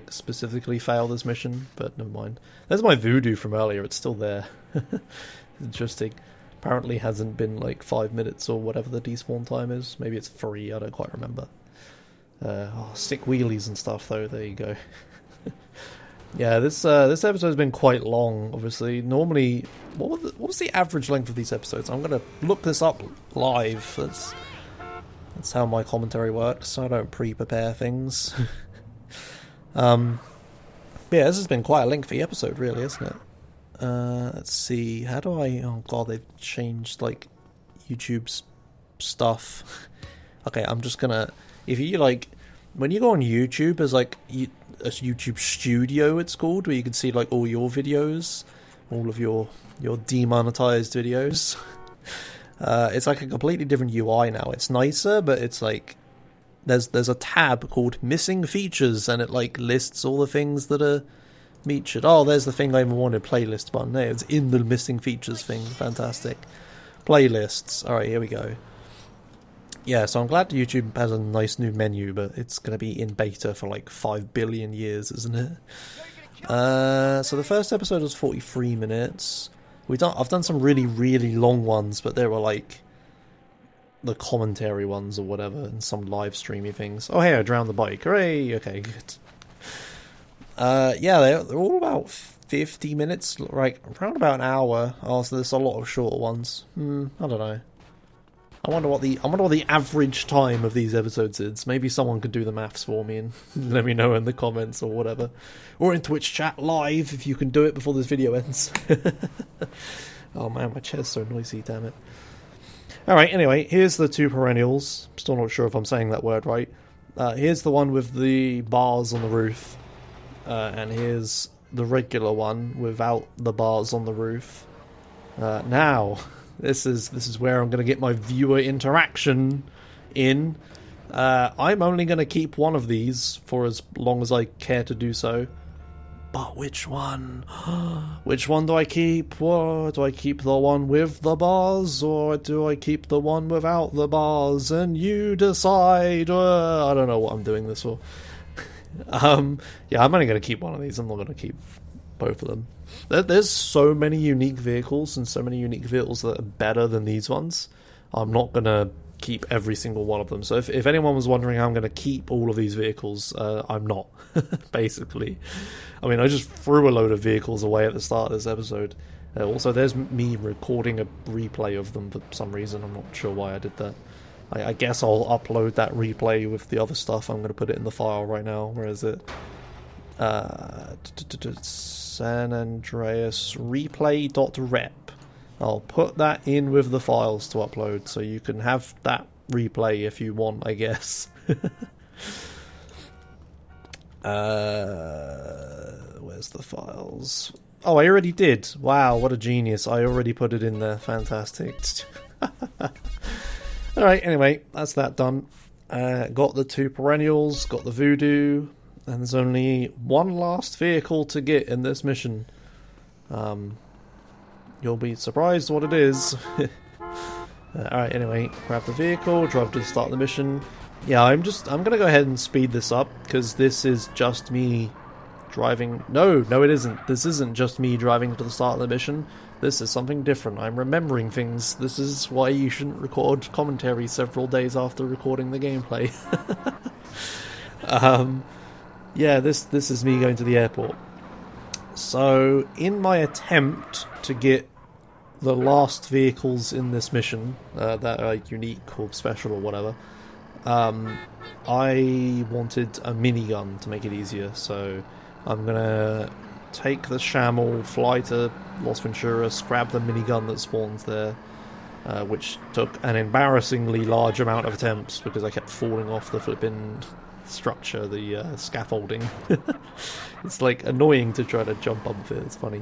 specifically fail this mission, but never mind. There's my voodoo from earlier, it's still there. Interesting. Apparently hasn't been, like, 5 minutes or whatever the despawn time is. Maybe it's 3, I don't quite remember. Sick wheelies and stuff, though, there you go. Yeah, this episode's been quite long, obviously. Normally, what was the average length of these episodes? I'm going to look this up live. That's how my commentary works. I don't pre-prepare things. But yeah, this has been quite a lengthy episode, really, isn't it? Let's see. How do I... Oh, God, they've changed, like, YouTube's stuff. Okay, I'm just going to... If you, like... When you go on YouTube, there's, like... a YouTube Studio, it's called, where you can see, like, all your videos, all of your demonetized videos. It's like a completely different UI now. It's nicer, but it's like there's a tab called Missing Features, and it, like, lists all the things that are featured. Oh, there's the thing I even wanted, playlist button. There, it's in the Missing Features thing. Fantastic. Playlists. All right, here we go. Yeah, so I'm glad YouTube has a nice new menu, but it's going to be in beta for like 5 billion years, isn't it? So the first episode was 43 minutes. I've done some really, really long ones, but they were like the commentary ones or whatever, and some live streamy things. Oh, hey, I drowned the bike. Hooray! Okay, good. Yeah, they're all about 50 minutes, like around about an hour. Oh, so there's a lot of shorter ones. I don't know. I wonder what the average time of these episodes is. Maybe someone could do the maths for me and let me know in the comments or whatever. Or in Twitch chat live if you can do it before this video ends. Oh man, my chair's so noisy, damn it. Alright, anyway, here's the 2 perennials. Still not sure if I'm saying that word right. Here's the one with the bars on the roof. And here's the regular one without the bars on the roof. Now, This is where I'm going to get my viewer interaction in. I'm only going to keep one of these for as long as I care to do so. But which one? Which one do I keep? What, do I keep the one with the bars, or do I keep the one without the bars? And you decide. I don't know what I'm doing this for. Yeah, I'm only going to keep one of these. I'm not going to keep both of them. There's so many unique vehicles and so many unique vehicles that are better than these ones. I'm not going to keep every single one of them. So if anyone was wondering how I'm going to keep all of these vehicles, I'm not, basically. I mean, I just threw a load of vehicles away at the start of this episode. Also, there's me recording a replay of them for some reason. I'm not sure why I did that. I guess I'll upload that replay with the other stuff. I'm going to put it in the file right now. Where is it? San Andreas replay.rep. I'll put that in with the files to upload, so you can have that replay if you want, I guess. Where's the files? Oh, I already did. Wow, what a genius. I already put it in there. Fantastic. Alright, anyway, that's that done. Got the 2 perennials, got the voodoo, and there's only one last vehicle to get in this mission. You'll be surprised what it is. Alright, anyway, grab the vehicle, drive to the start of the mission. Yeah, I'm gonna go ahead and speed this up, because this is just me driving... No, it isn't. This isn't just me driving to the start of the mission. This is something different. I'm remembering things. This is why you shouldn't record commentary several days after recording the gameplay. Yeah, this is me going to the airport. So, in my attempt to get the last vehicles in this mission that are unique or special or whatever, I wanted a minigun to make it easier, so I'm gonna take the Shamel, fly to Las Venturas, grab the minigun that spawns there, which took an embarrassingly large amount of attempts because I kept falling off the flipping structure, the scaffolding. It's like annoying to try to jump up it, it's funny.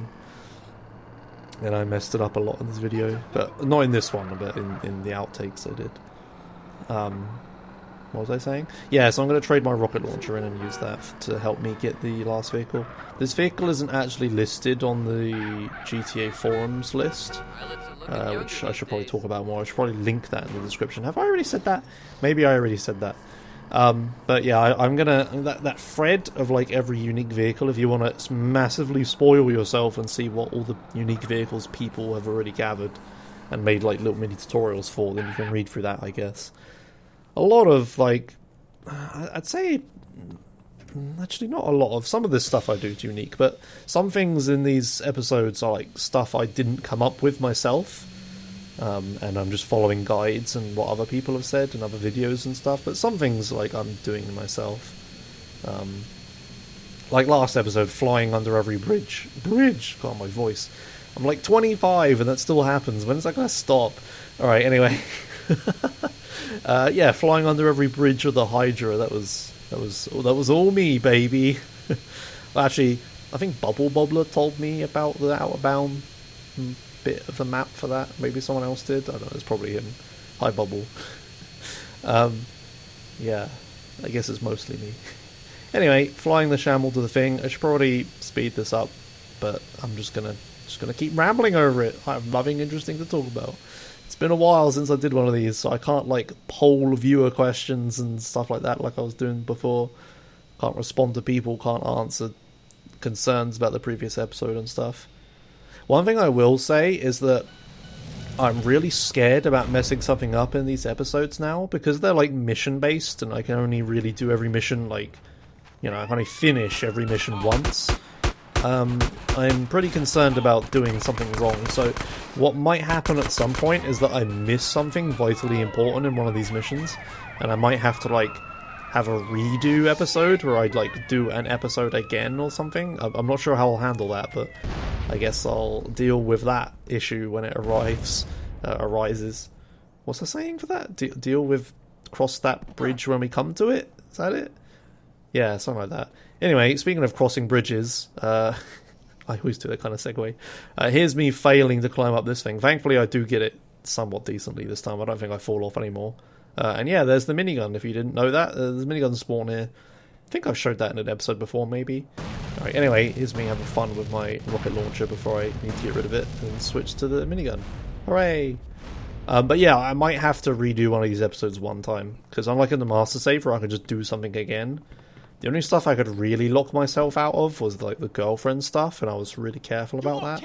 And I messed it up a lot in this video, but not in this one, but in the outtakes I did. What was I saying? Yeah, so I'm going to trade my rocket launcher in and use that to help me get the last vehicle. This vehicle isn't actually listed on the GTA forums list, which I should probably talk about more. I should probably link that in the description. Have I already said that? Maybe I already said that. But yeah, I'm gonna... That thread of like every unique vehicle, if you want to massively spoil yourself and see what all the unique vehicles people have already gathered and made like little mini tutorials for, then you can read through that, I guess. A lot of, like, I'd say, actually not a lot of, some of this stuff I do is unique, but some things in these episodes are, like, stuff I didn't come up with myself, and I'm just following guides and what other people have said and other videos and stuff, but some things, like, I'm doing myself. Like last episode, flying under every bridge, God, my voice. I'm like 25 and that still happens, when is that gonna stop? Alright, anyway. Yeah, flying under every bridge of the Hydra. That was all me, baby. Well, actually, I think Bubble Bobbler told me about the Outer Bound bit of the map for that. Maybe someone else did. I don't know. It's probably him. Hi, Bubble. Yeah, I guess it's mostly me. Anyway, flying the Shamel to the thing. I should probably speed this up, but I'm just gonna keep rambling over it. I have nothing interesting to talk about. It's been a while since I did one of these, so I can't like poll viewer questions and stuff like that like I was doing before. Can't respond to people, can't answer concerns about the previous episode and stuff. One thing I will say is that I'm really scared about messing something up in these episodes now, because they're like mission based and I can only really do every mission, like, you know, I can only finish every mission once. I'm pretty concerned about doing something wrong, so what might happen at some point is that I miss something vitally important in one of these missions, and I might have to, like, have a redo episode where I'd, like, do an episode again or something. I'm not sure how I'll handle that, but I guess I'll deal with that issue when it arises. What's I saying for that? Deal with cross that bridge when we come to it? Is that it? Yeah, something like that. Anyway, speaking of crossing bridges, I I always do that kind of segue. Here's me failing to climb up this thing. Thankfully, I do get it somewhat decently this time. I don't think I fall off anymore. And yeah, there's the minigun. If you didn't know that, there's minigun spawn here. I think I've showed that in an episode before, maybe. Alright, anyway, here's me having fun with my rocket launcher before I need to get rid of it and switch to the minigun. Hooray! But yeah, I might have to redo one of these episodes one time, because unlike in the master save where I could just do something again, the only stuff I could really lock myself out of was like the girlfriend stuff, and I was really careful about that.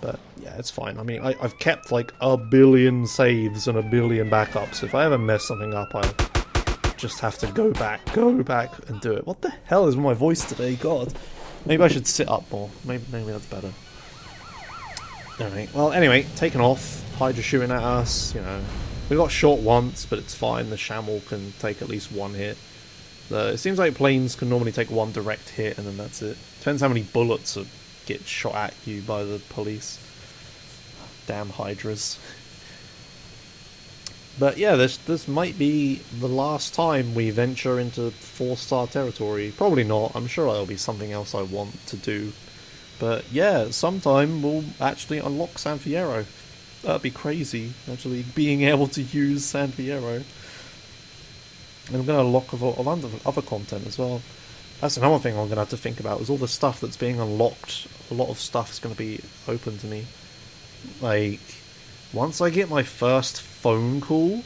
But yeah, it's fine. I mean, I've kept like a billion saves and a billion backups. If I ever mess something up, I just have to go back and do it. What the hell is with my voice today? God, maybe I should sit up more. Maybe that's better. Alright, well, anyway, taken off. Hydra shooting at us, you know. We got shot once, but it's fine. The Shamwell can take at least one hit. It seems like planes can normally take one direct hit, and then that's it. Depends how many bullets get shot at you by the police. Damn Hydras. But yeah, this might be the last time we venture into 4-star territory. Probably not. I'm sure there'll be something else I want to do. But yeah, sometime we'll actually unlock San Fierro. That'd be crazy, actually, being able to use San Fierro. And I'm going to unlock a lot of other content as well. That's another thing I'm going to have to think about, is all the stuff that's being unlocked. A lot of stuff's going to be open to me. Like, once I get my first phone call,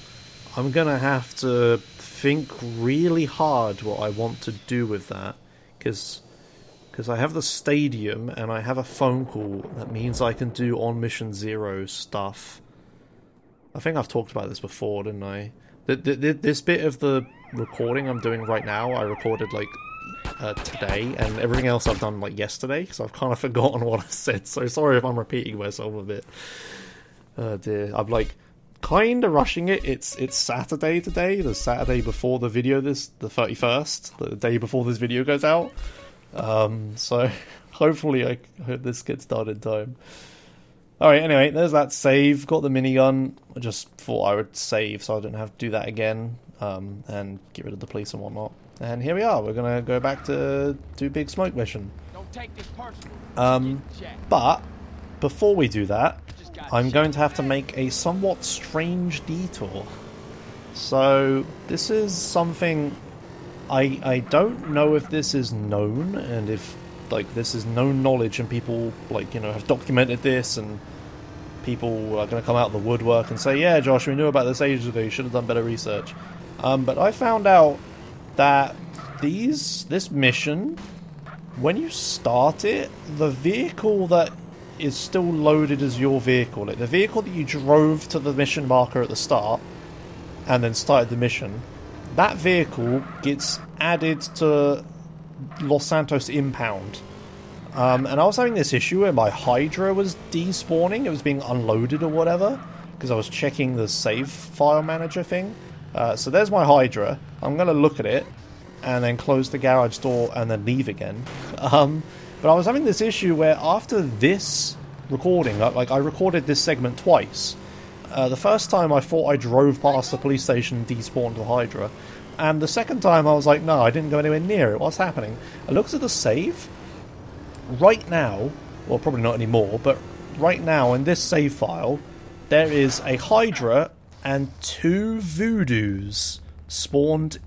I'm going to have to think really hard what I want to do with that. Because I have the stadium and I have a phone call, that means I can do on Mission Zero stuff. I think I've talked about this before, didn't I? This bit of the recording I'm doing right now, I recorded like today, and everything else I've done like yesterday, because I've kind of forgotten what I said, so sorry if I'm repeating myself a bit. Oh dear, I'm like kind of rushing it. It's Saturday today, the Saturday before the video, the 31st, the day before this video goes out. So hopefully I hope this gets done in time. Alright, anyway, there's that save. Got the minigun. I just thought I would save so I didn't have to do that again, and get rid of the police and whatnot. And here we are. We're gonna go back to do Big Smoke mission. Don't take this personal. But before we do that, I'm going to have to make a somewhat strange detour. So this is something I don't know if this is known, and if like this is known knowledge and people like, you know, have documented this, and people are going to come out of the woodwork and say, yeah, Josh, we knew about this ages ago, you should have done better research. But I found out that this mission, when you start it, the vehicle that is still loaded as your vehicle, like the vehicle that you drove to the mission marker at the start and then started the mission, that vehicle gets added to Los Santos Impound. And I was having this issue where my Hydra was despawning, it was being unloaded or whatever, because I was checking the save file manager thing. So there's my Hydra. I'm going to look at it and then close the garage door and then leave again. But I was having this issue where after this recording, like I recorded this segment twice. The first time I thought I drove past the police station and despawned the Hydra. And the second time I was like, no, I didn't go anywhere near it. What's happening? I looked at the save. Right now, well, probably not anymore, but right now in this save file, there is a Hydra and 2 Voodoos spawned,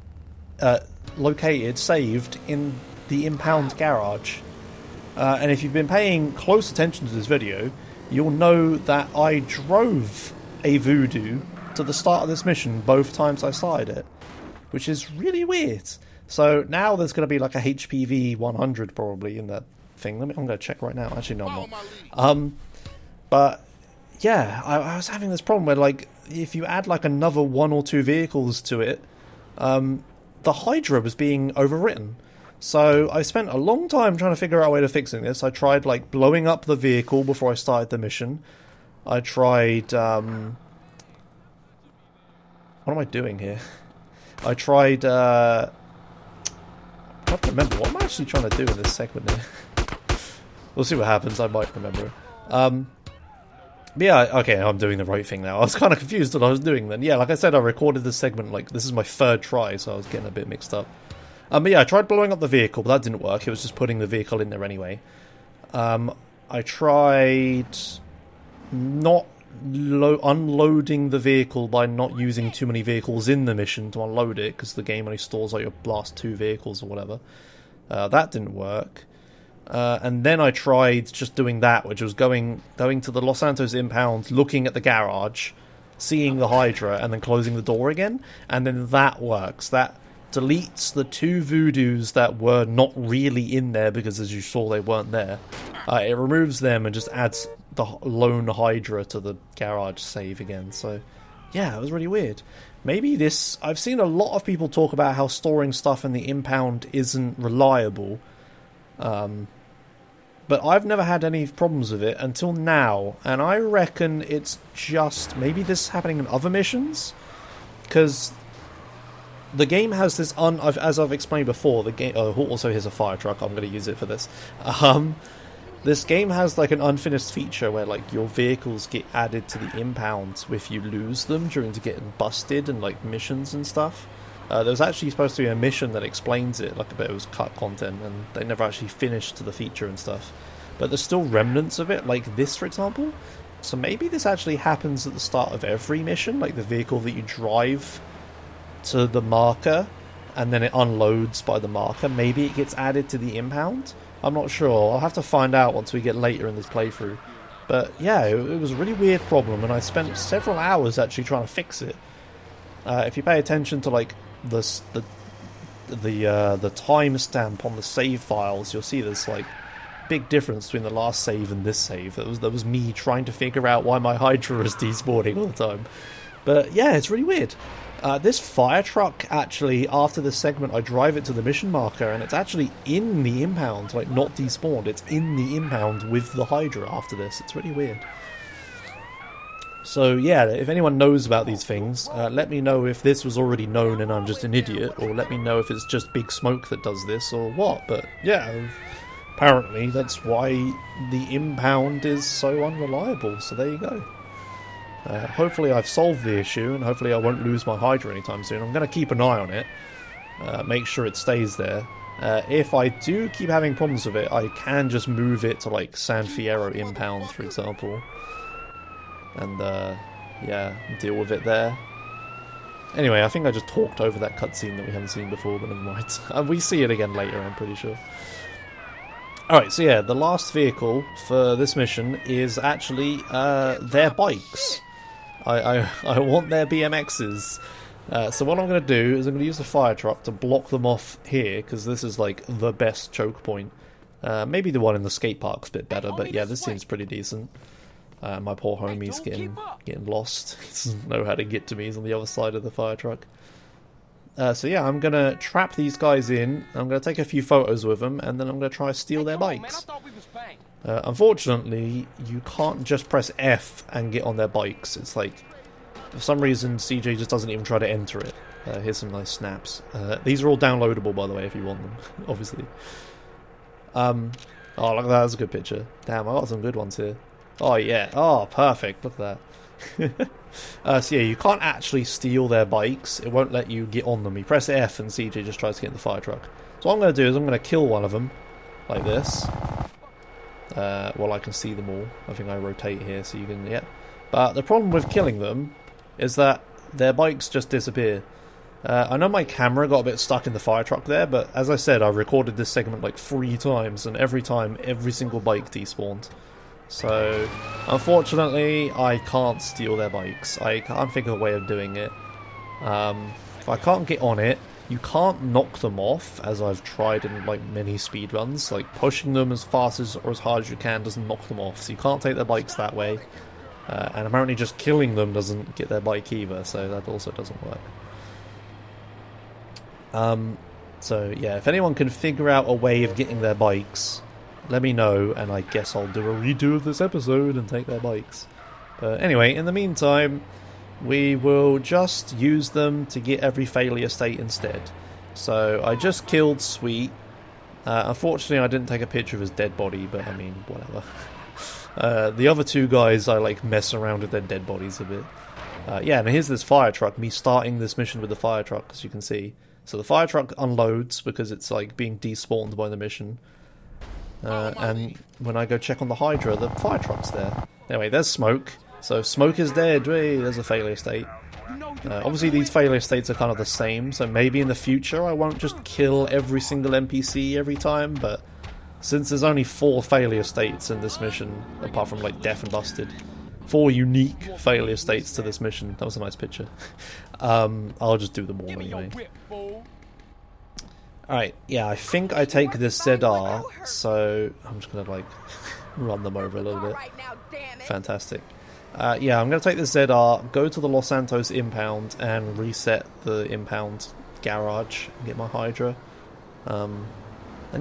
located, saved in the Impound garage. And if you've been paying close attention to this video, you'll know that I drove a Voodoo to the start of this mission both times I started it, which is really weird. So now there's going to be like a HPV 100 probably in that thing. I'm going to check right now. Actually, no, I'm not. But yeah, I was having this problem where, like, if you add like another 1 or 2 vehicles to it, the Hydra was being overwritten. So I spent a long time trying to figure out a way to fixing this. I tried like blowing up the vehicle before I started the mission. I tried what am I doing here? I tried I can't remember what I'm actually trying to do in this segment here. We'll see what happens. I might remember. Yeah, okay, I'm doing the right thing now. I was kind of confused what I was doing then. Yeah, like I said, I recorded this segment, like, this is my 3rd try, so I was getting a bit mixed up. But yeah, I tried blowing up the vehicle, but that didn't work. It was just putting the vehicle in there anyway. I tried not unloading the vehicle by not using too many vehicles in the mission to unload it, because the game only stores like your last 2 vehicles or whatever. That didn't work. And then I tried just doing that, which was going to the Los Santos impound, looking at the garage, seeing the Hydra, and then closing the door again. And then that works. That deletes the 2 voodoos that were not really in there, because as you saw, they weren't there. It removes them and just adds the lone Hydra to the garage save again. So, yeah, it was really weird. Maybe this... I've seen a lot of people talk about how storing stuff in the impound isn't reliable. But I've never had any problems with it until now. And I reckon it's just... Maybe this is happening in other missions? Because the game has this... as I've explained before, the game... also, here's a fire truck. I'm going to use it for this. This game has like an unfinished feature where like your vehicles get added to the impound if you lose them during getting busted and like missions and stuff. There was actually supposed to be a mission that explains it, like, but it was cut content and they never actually finished to the feature and stuff. But there's still remnants of it, like this for example. So maybe this actually happens at the start of every mission, like the vehicle that you drive to the marker and then it unloads by the marker. Maybe it gets added to the impound. I'm not sure. I'll have to find out once we get later in this playthrough. But yeah, it was a really weird problem, and I spent several hours actually trying to fix it. If you pay attention to like the timestamp on the save files, you'll see there's like big difference between the last save and this save. That was me trying to figure out why my Hydra is despawning all the time. But yeah, it's really weird. This fire truck, actually, after this segment, I drive it to the mission marker, and it's actually in the impound, like, not despawned. It's in the impound with the Hydra after this. It's really weird. So, yeah, if anyone knows about these things, let me know if this was already known and I'm just an idiot, or let me know if it's just Big Smoke that does this, or what. But, yeah, apparently that's why the impound is so unreliable, so there you go. Hopefully I've solved the issue, and hopefully I won't lose my Hydra anytime soon. I'm going to keep an eye on it, make sure it stays there. If I do keep having problems with it, I can just move it to like San Fierro impound, for example, and yeah, deal with it there. Anyway, I think I just talked over that cutscene that we haven't seen before, but never mind. We see it again later, I'm pretty sure. Alright, so yeah, the last vehicle for this mission is actually their bikes. I want their BMXs. So what I'm going to do is I'm going to use the fire truck to block them off here, because this is like the best choke point. Maybe the one in the skate park's a bit better, but yeah, this seems pretty decent. My poor homie's getting lost. He doesn't know how to get to me. He's on the other side of the fire truck. So yeah, I'm going to trap these guys in. I'm going to take a few photos with them, and then I'm going to try to steal their bikes. Unfortunately, you can't just press F and get on their bikes. It's like, for some reason, CJ just doesn't even try to enter it. Here's some nice snaps. These are all downloadable, by the way, if you want them, obviously. Oh, look at that. That's a good picture. Damn, I got some good ones here. Oh, yeah. Oh, perfect. Look at that. So yeah, you can't actually steal their bikes. It won't let you get on them. You press F and CJ just tries to get in the fire truck. So what I'm going to do is I'm going to kill one of them, like this. While I can see them all. I think I rotate here so you can, yeah. But the problem with killing them is that their bikes just disappear. I know my camera got a bit stuck in the fire truck there, but as I said, I recorded this segment like 3 times, and every time, every single bike despawned. So, unfortunately, I can't steal their bikes. I can't think of a way of doing it. If I can't get on it, you can't knock them off, as I've tried in like many speedruns. Like, pushing them as fast as or as hard as you can doesn't knock them off, so you can't take their bikes that way. And apparently just killing them doesn't get their bike either, so that also doesn't work. So yeah, if anyone can figure out a way of getting their bikes, let me know, and I guess I'll do a redo of this episode and take their bikes. But anyway, in the meantime, we will just use them to get every failure state instead. So I just killed Sweet. Unfortunately, I didn't take a picture of his dead body, but I mean, whatever. The other 2 guys, I like mess around with their dead bodies a bit. Yeah, and here's this fire truck, me starting this mission with the fire truck, as you can see. So the fire truck unloads because it's like being despawned by the mission. And when I go check on the Hydra, the fire truck's there. Anyway, there's Smoke. So Smoke is dead. Hey, there's a failure state. Obviously these failure states are kind of the same, so maybe in the future I won't just kill every single NPC every time, but since there's only 4 failure states in this mission, apart from like Deaf and Busted, 4 unique failure states to this mission. That was a nice picture. I'll just do them all anyway. Alright, yeah, I think I take this ZR, so I'm just gonna like run them over a little bit. Fantastic. Yeah, I'm going to take the ZR, go to the Los Santos Impound, and reset the Impound garage and get my Hydra. And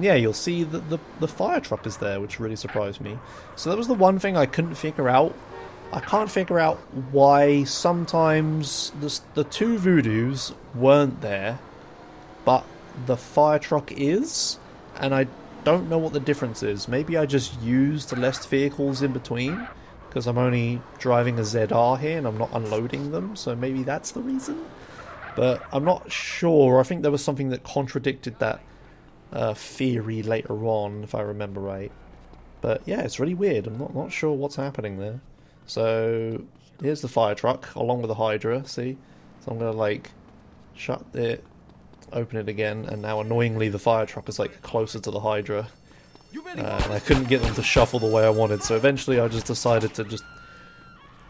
yeah, you'll see that the fire truck is there, which really surprised me. So that was the one thing I couldn't figure out. I can't figure out why sometimes the 2 Voodoos weren't there, but the fire truck is, and I don't know what the difference is. Maybe I just used less vehicles in between, because I'm only driving a ZR here and I'm not unloading them, so maybe that's the reason? But I'm not sure. I think there was something that contradicted that theory later on, if I remember right. But yeah, it's really weird. I'm not sure what's happening there. So here's the fire truck, along with the Hydra, see? So I'm going to like shut it, open it again, and now annoyingly the fire truck is like closer to the Hydra. And I couldn't get them to shuffle the way I wanted, so eventually I just decided to just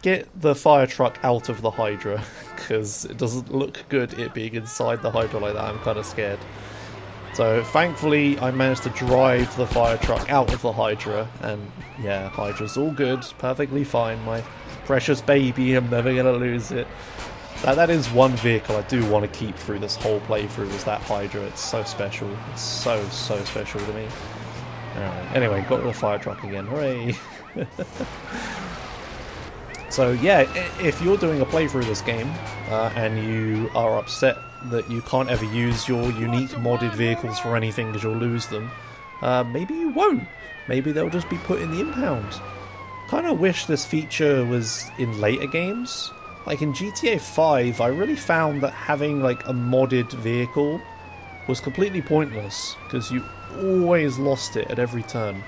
get the fire truck out of the Hydra, because it doesn't look good it being inside the Hydra like that. I'm kind of scared. So thankfully I managed to drive the fire truck out of the Hydra, and yeah, Hydra's all good, perfectly fine, my precious baby, I'm never going to lose it. That is one vehicle I do want to keep through this whole playthrough, is that Hydra. It's so special, it's so special to me. Alright, anyway, got rid of the fire truck again, hooray! So yeah, if you're doing a playthrough of this game, and you are upset that you can't ever use your unique modded vehicles for anything because you'll lose them, maybe you won't. Maybe they'll just be put in the Impound. Kinda wish this feature was in later games. Like in GTA 5, I really found that having like a modded vehicle was completely pointless, because you always lost it at every turn.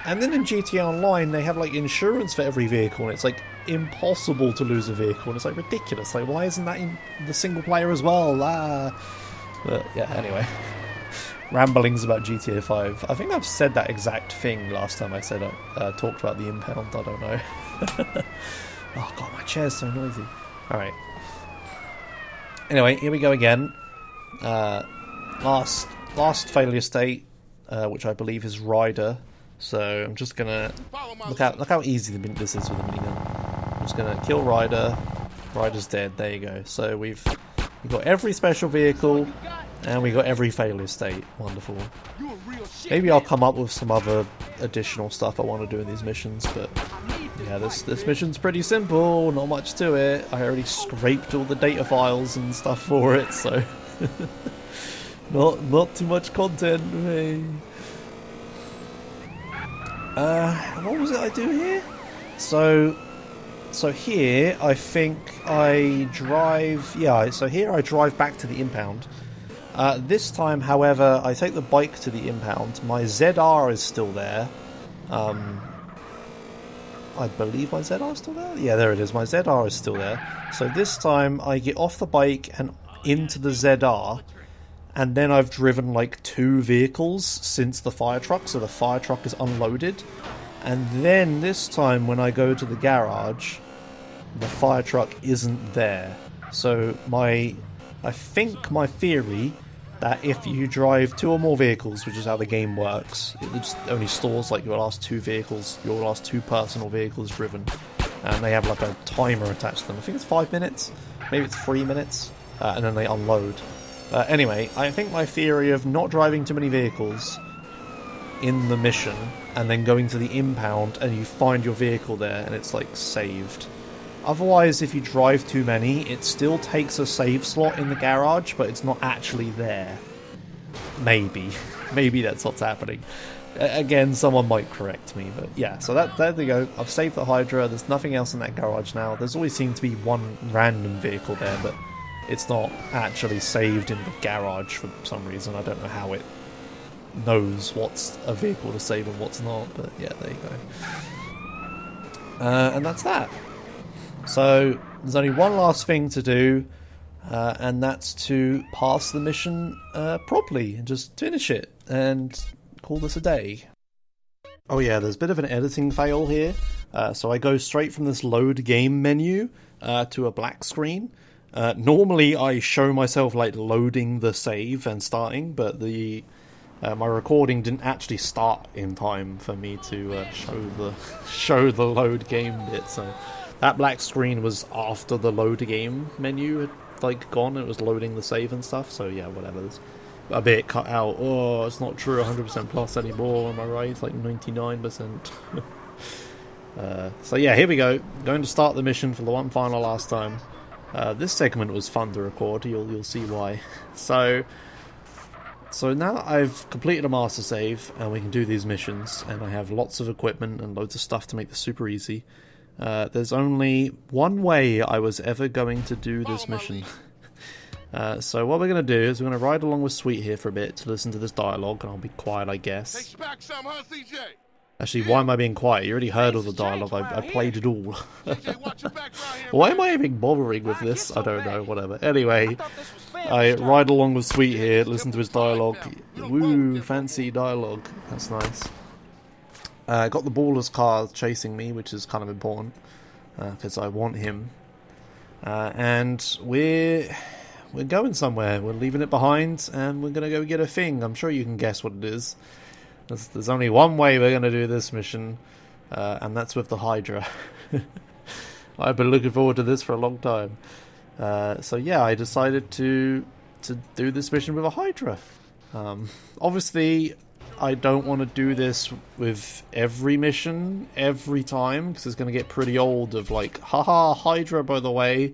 And then in GTA Online they have like insurance for every vehicle, and it's like impossible to lose a vehicle, and it's like ridiculous. Like, why isn't that in the single player as well? But yeah, anyway. Ramblings about GTA 5. I think I've said that exact thing last time I said talked about the Impound, I don't know. Oh god, my chair's so noisy. Alright. Anyway, here we go again. Last failure state, which I believe is Ryder. So I'm just gonna look how easy this is with a minigun. I'm just gonna kill Ryder. Ryder's dead. There you go. So we've got every special vehicle, and we got every failure state. Wonderful. Maybe I'll come up with some other additional stuff I want to do in these missions, but yeah, this mission's pretty simple. Not much to it. I already scraped all the data files and stuff for it, so not too much content. Hey. What was it I do here? So here I think I drive. Yeah, so here I drive back to the Impound. This time, however, I take the bike to the Impound. My ZR is still there. I believe my ZR is still there? Yeah, there it is. My ZR is still there. So this time I get off the bike and into the ZR, and then I've driven like 2 vehicles since the fire truck, so the fire truck is unloaded. And then this time when I go to the garage, the fire truck isn't there. So I think my theory that if you drive 2 or more vehicles, which is how the game works, it just only stores like your last 2 vehicles, your last 2 personal vehicles driven, and they have like a timer attached to them. I think it's 5 minutes, maybe it's 3 minutes, and then they unload. Anyway, I think my theory of not driving too many vehicles in the mission and then going to the Impound and you find your vehicle there and it's like saved. Otherwise, if you drive too many, it still takes a save slot in the garage, but it's not actually there. Maybe. Maybe that's what's happening. Again, someone might correct me, but yeah. So there we go. I've saved the Hydra. There's nothing else in that garage now. There's always seemed to be one random vehicle there, but it's not actually saved in the garage for some reason. I don't know how it knows what's a vehicle to save and what's not, but yeah, there you go. And that's that. So there's only one last thing to do, and that's to pass the mission properly and just finish it and call this a day. Oh yeah, there's a bit of an editing fail here. So I go straight from this load game menu to a black screen. Normally I show myself like loading the save and starting, but the my recording didn't actually start in time for me to show the load game bit. So that black screen was after the load game menu had like gone. It was loading the save and stuff. So yeah, whatever. There's a bit cut out. Oh, it's not true 100% plus anymore. Am I right? It's like 99%. So yeah, here we go. Going to start the mission for the one final last time. This segment was fun to record. You'll see why. So now I've completed a master save and we can do these missions, and I have lots of equipment and loads of stuff to make this super easy. There's only one way I was ever going to do this mission. So what we're going to do is we're going to ride along with Sweet here for a bit to listen to this dialogue, and I'll be quiet, I guess. Actually, why am I being quiet? You already heard all the dialogue. I played it all. Why am I even bothering with this? I don't know, whatever. Anyway, I ride along with Sweet here, listen to his dialogue. Woo, fancy dialogue. That's nice. Got the baller's car chasing me, which is kind of important, because I want him. And we're going somewhere. We're leaving it behind, and we're going to go get a thing. I'm sure you can guess what it is. There's only one way we're going to do this mission, and that's with the Hydra. I've been looking forward to this for a long time. So yeah, I decided to do this mission with a Hydra. Obviously, I don't want to do this with every mission, every time, because it's going to get pretty old of like, haha, Hydra, by the way.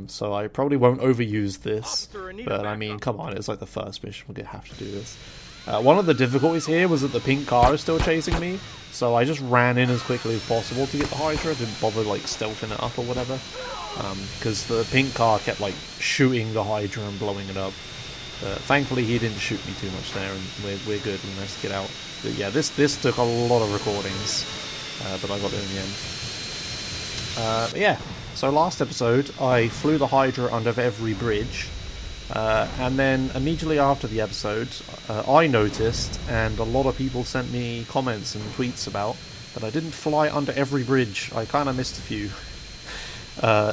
So I probably won't overuse this, but I mean, come on, it's like the first mission, we'll have to do this. One of the difficulties here was that the pink car is still chasing me, so I just ran in as quickly as possible to get the Hydra. Didn't bother like stealthing it up or whatever, because the pink car kept like shooting the Hydra and blowing it up. Thankfully he didn't shoot me too much there, and we're good. We managed to get out. But yeah, this took a lot of recordings, but I got there in the end. But yeah, so last episode I flew the Hydra under every bridge. And then immediately after the episode, I noticed, and a lot of people sent me comments and tweets about, that I didn't fly under every bridge. I kind of missed a few.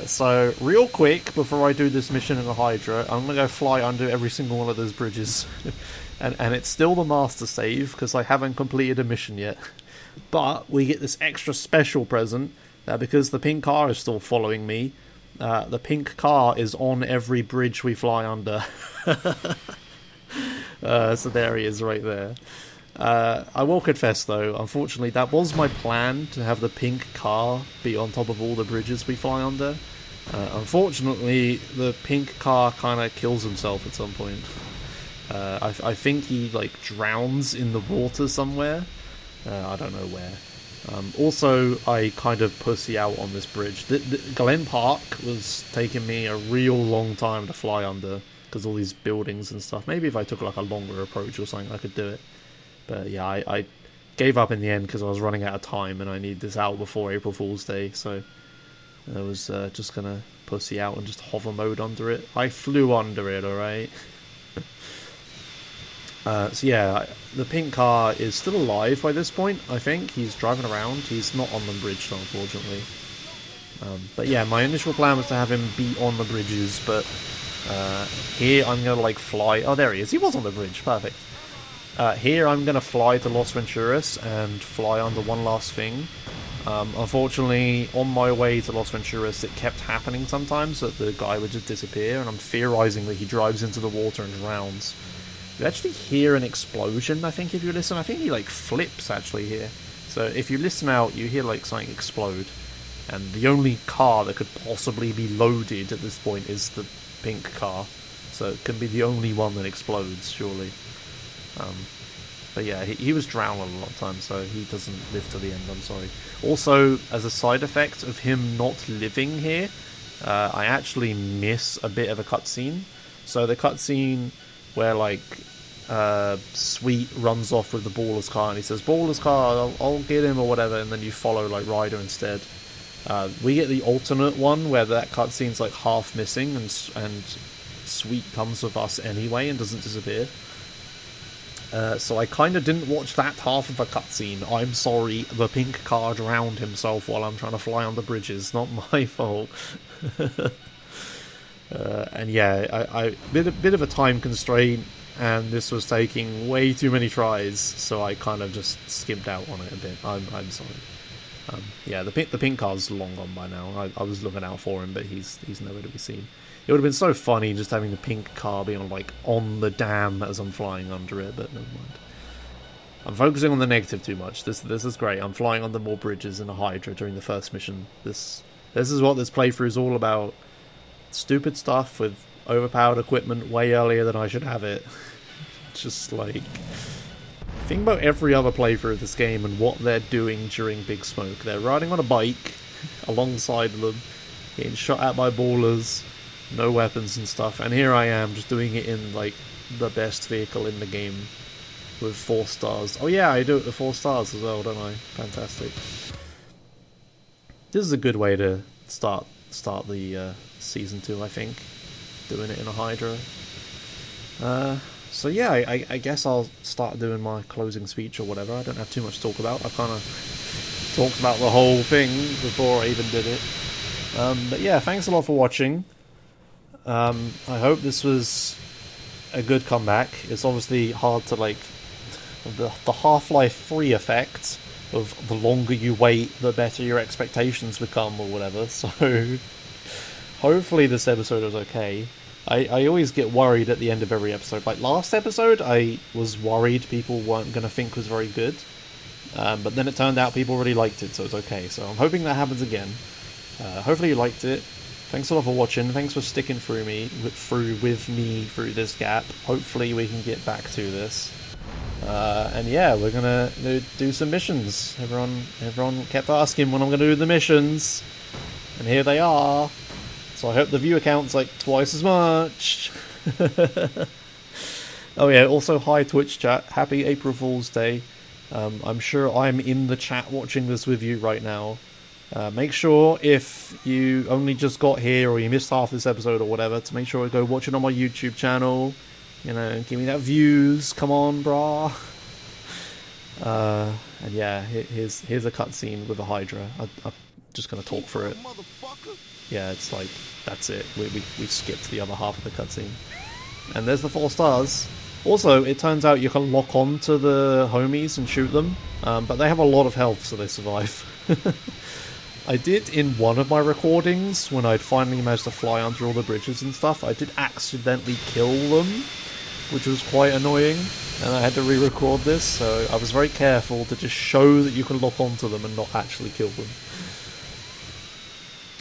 So real quick, before I do this mission in the Hydra, I'm going to go fly under every single one of those bridges. and it's still the master save, because I haven't completed a mission yet. But we get this extra special present, because the pink car is still following me. The pink car is on every bridge we fly under. So there he is right there. I will confess though, unfortunately that was my plan, to have the pink car be on top of all the bridges we fly under. Unfortunately the pink car kind of kills himself at some point. I think he like drowns in the water somewhere. I don't know where. Also, I kind of pussy out on this bridge. Glen Park was taking me a real long time to fly under, because all these buildings and stuff. Maybe if I took like a longer approach or something, I could do it. But yeah, I gave up in the end because I was running out of time and I need this out before April Fool's Day. So I was just going to pussy out and just hover mode under it. I flew under it, alright? So yeah, the pink car is still alive by this point, I think. He's driving around. He's not on the bridge, unfortunately. But yeah, my initial plan was to have him be on the bridges, but here I'm going to like fly... Oh, there he is. He was on the bridge. Perfect. Here I'm going to fly to Los Venturas and fly under one last thing. Unfortunately, on my way to Los Venturas, it kept happening sometimes that the guy would just disappear, and I'm theorizing that he drives into the water and drowns. You actually hear an explosion, I think, if you listen. I think he, like, flips, actually, here. So if you listen out, you hear, like, something explode. And the only car that could possibly be loaded at this point is the pink car. So it can be the only one that explodes, surely. But yeah, he was drowned a lot of times, so he doesn't live to the end, I'm sorry. Also, as a side effect of him not living here, I actually miss a bit of a cutscene. So the cutscene where like Sweet runs off with the Baller's car and he says, "Baller's car, I'll get him," or whatever, and then you follow like Ryder instead. We get the alternate one where that cutscene's like half missing and Sweet comes with us anyway and doesn't disappear. So I kind of didn't watch that half of a cutscene. I'm sorry, the pink car drowned himself while I'm trying to fly on the bridges. Not my fault. And yeah, I bit of a time constraint, and this was taking way too many tries, so I kind of just skimped out on it a bit. I'm sorry. Yeah, the pink car's long gone by now. I was looking out for him, but he's nowhere to be seen. It would have been so funny just having the pink car being like on the dam as I'm flying under it, but never mind. I'm focusing on the negative too much. This is great. I'm flying under more bridges in a Hydra during the first mission. This is what this playthrough is all about. Stupid stuff with overpowered equipment way earlier than I should have it. Just like, think about every other playthrough of this game and what they're doing during Big Smoke. They're riding on a bike alongside them, getting shot at by ballers, no weapons and stuff, and here I am just doing it in like the best vehicle in the game with 4 stars. Oh yeah, I do it with 4 stars as well, don't I? Fantastic. This is a good way to start the season 2, I think, doing it in a Hydra. So yeah, I guess I'll start doing my closing speech or whatever. I don't have too much to talk about. I've kind of talked about the whole thing before I even did it. But yeah, thanks a lot for watching. I hope this was a good comeback. It's obviously hard to like the Half-Life 3 effect of the longer you wait, the better your expectations become or whatever. So hopefully this episode was okay. I always get worried at the end of every episode. Like last episode, I was worried people weren't going to think was very good. But then it turned out people really liked it, so it's okay. So I'm hoping that happens again. Hopefully you liked it. Thanks a lot for watching. Thanks for sticking with me through this gap. Hopefully we can get back to this. And yeah, we're gonna do some missions. Everyone kept asking when I'm gonna do the missions, and here they are. So I hope the viewer count's like twice as much. Oh yeah, also hi Twitch chat. Happy April Fool's Day. I'm sure I'm in the chat watching this with you right now. Make sure if you only just got here or you missed half this episode or whatever, to make sure to go watch it on my YouTube channel. You know, give me that views. Come on, brah. And yeah, here's a cutscene with a Hydra. I'm just gonna talk through it. Yeah, it's like, that's it. We skipped the other half of the cutscene. And there's the 4 stars. Also, it turns out you can lock on to the homies and shoot them, but they have a lot of health, so they survive. I did in one of my recordings, when I'd finally managed to fly under all the bridges and stuff, I did accidentally kill them, which was quite annoying, and I had to re-record this, so I was very careful to just show that you can lock onto them and not actually kill them.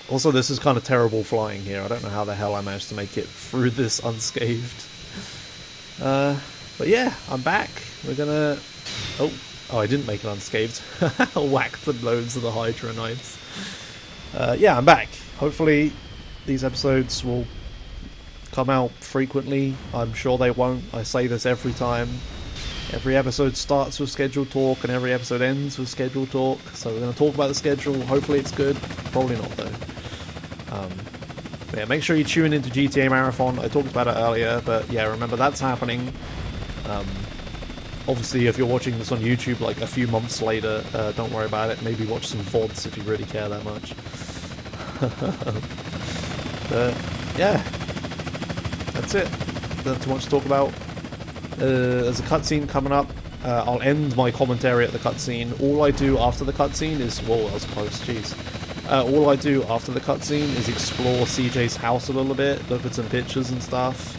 Also, this is kind of terrible flying here. I don't know how the hell I managed to make it through this unscathed. But yeah, I'm back. We're gonna... Oh, I didn't make it unscathed. Whacked the loads of the Hydra knives. Yeah, I'm back. Hopefully these episodes will come out frequently. I'm sure they won't. I say this every time. Every episode starts with scheduled talk and every episode ends with scheduled talk. So we're going to talk about the schedule. Hopefully it's good. Probably not though. Yeah, make sure you tune into GTA Marathon. I talked about it earlier, but yeah, remember that's happening. Obviously, if you're watching this on YouTube like a few months later, don't worry about it. Maybe watch some VODs if you really care that much. But yeah, that's it. Not too much to talk about. There's a cutscene coming up. I'll end my commentary at the cutscene. All I do after the cutscene is... Whoa, that was close, jeez. All I do after the cutscene is explore CJ's house a little bit, look at some pictures and stuff.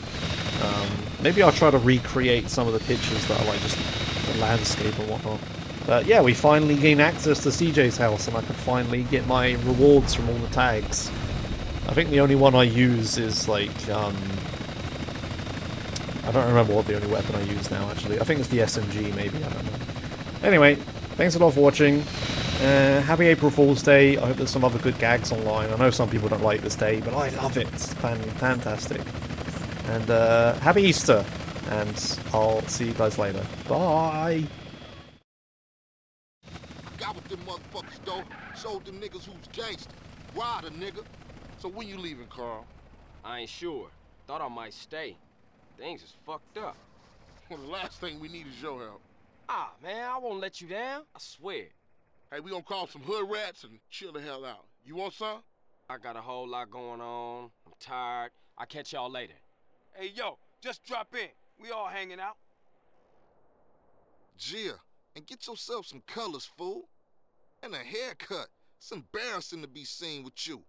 Maybe I'll try to recreate some of the pictures that are like just the landscape and whatnot. But yeah, we finally gain access to CJ's house and I can finally get my rewards from all the tags. I think the only one I use is like... I don't remember what the only weapon I use now, actually. I think it's the SMG, maybe, I don't know. Anyway, thanks a lot for watching. Happy April Fool's Day. I hope there's some other good gags online. I know some people don't like this day, but I love it. It's fantastic. And happy Easter. And I'll see you guys later. Bye. Got with them motherfuckers, though. Sold them niggas who's gangster. Rider, nigga. So when you leaving, Carl? I ain't sure. Thought I might stay. Things is fucked up. Well, the last thing we need is your help. Ah, man, I won't let you down. I swear. Hey, we gonna call some hood rats and chill the hell out. You want some? I got a whole lot going on. I'm tired. I'll catch y'all later. Hey, yo, just drop in. We all hanging out. Gia, and get yourself some colors, fool. And a haircut. It's embarrassing to be seen with you.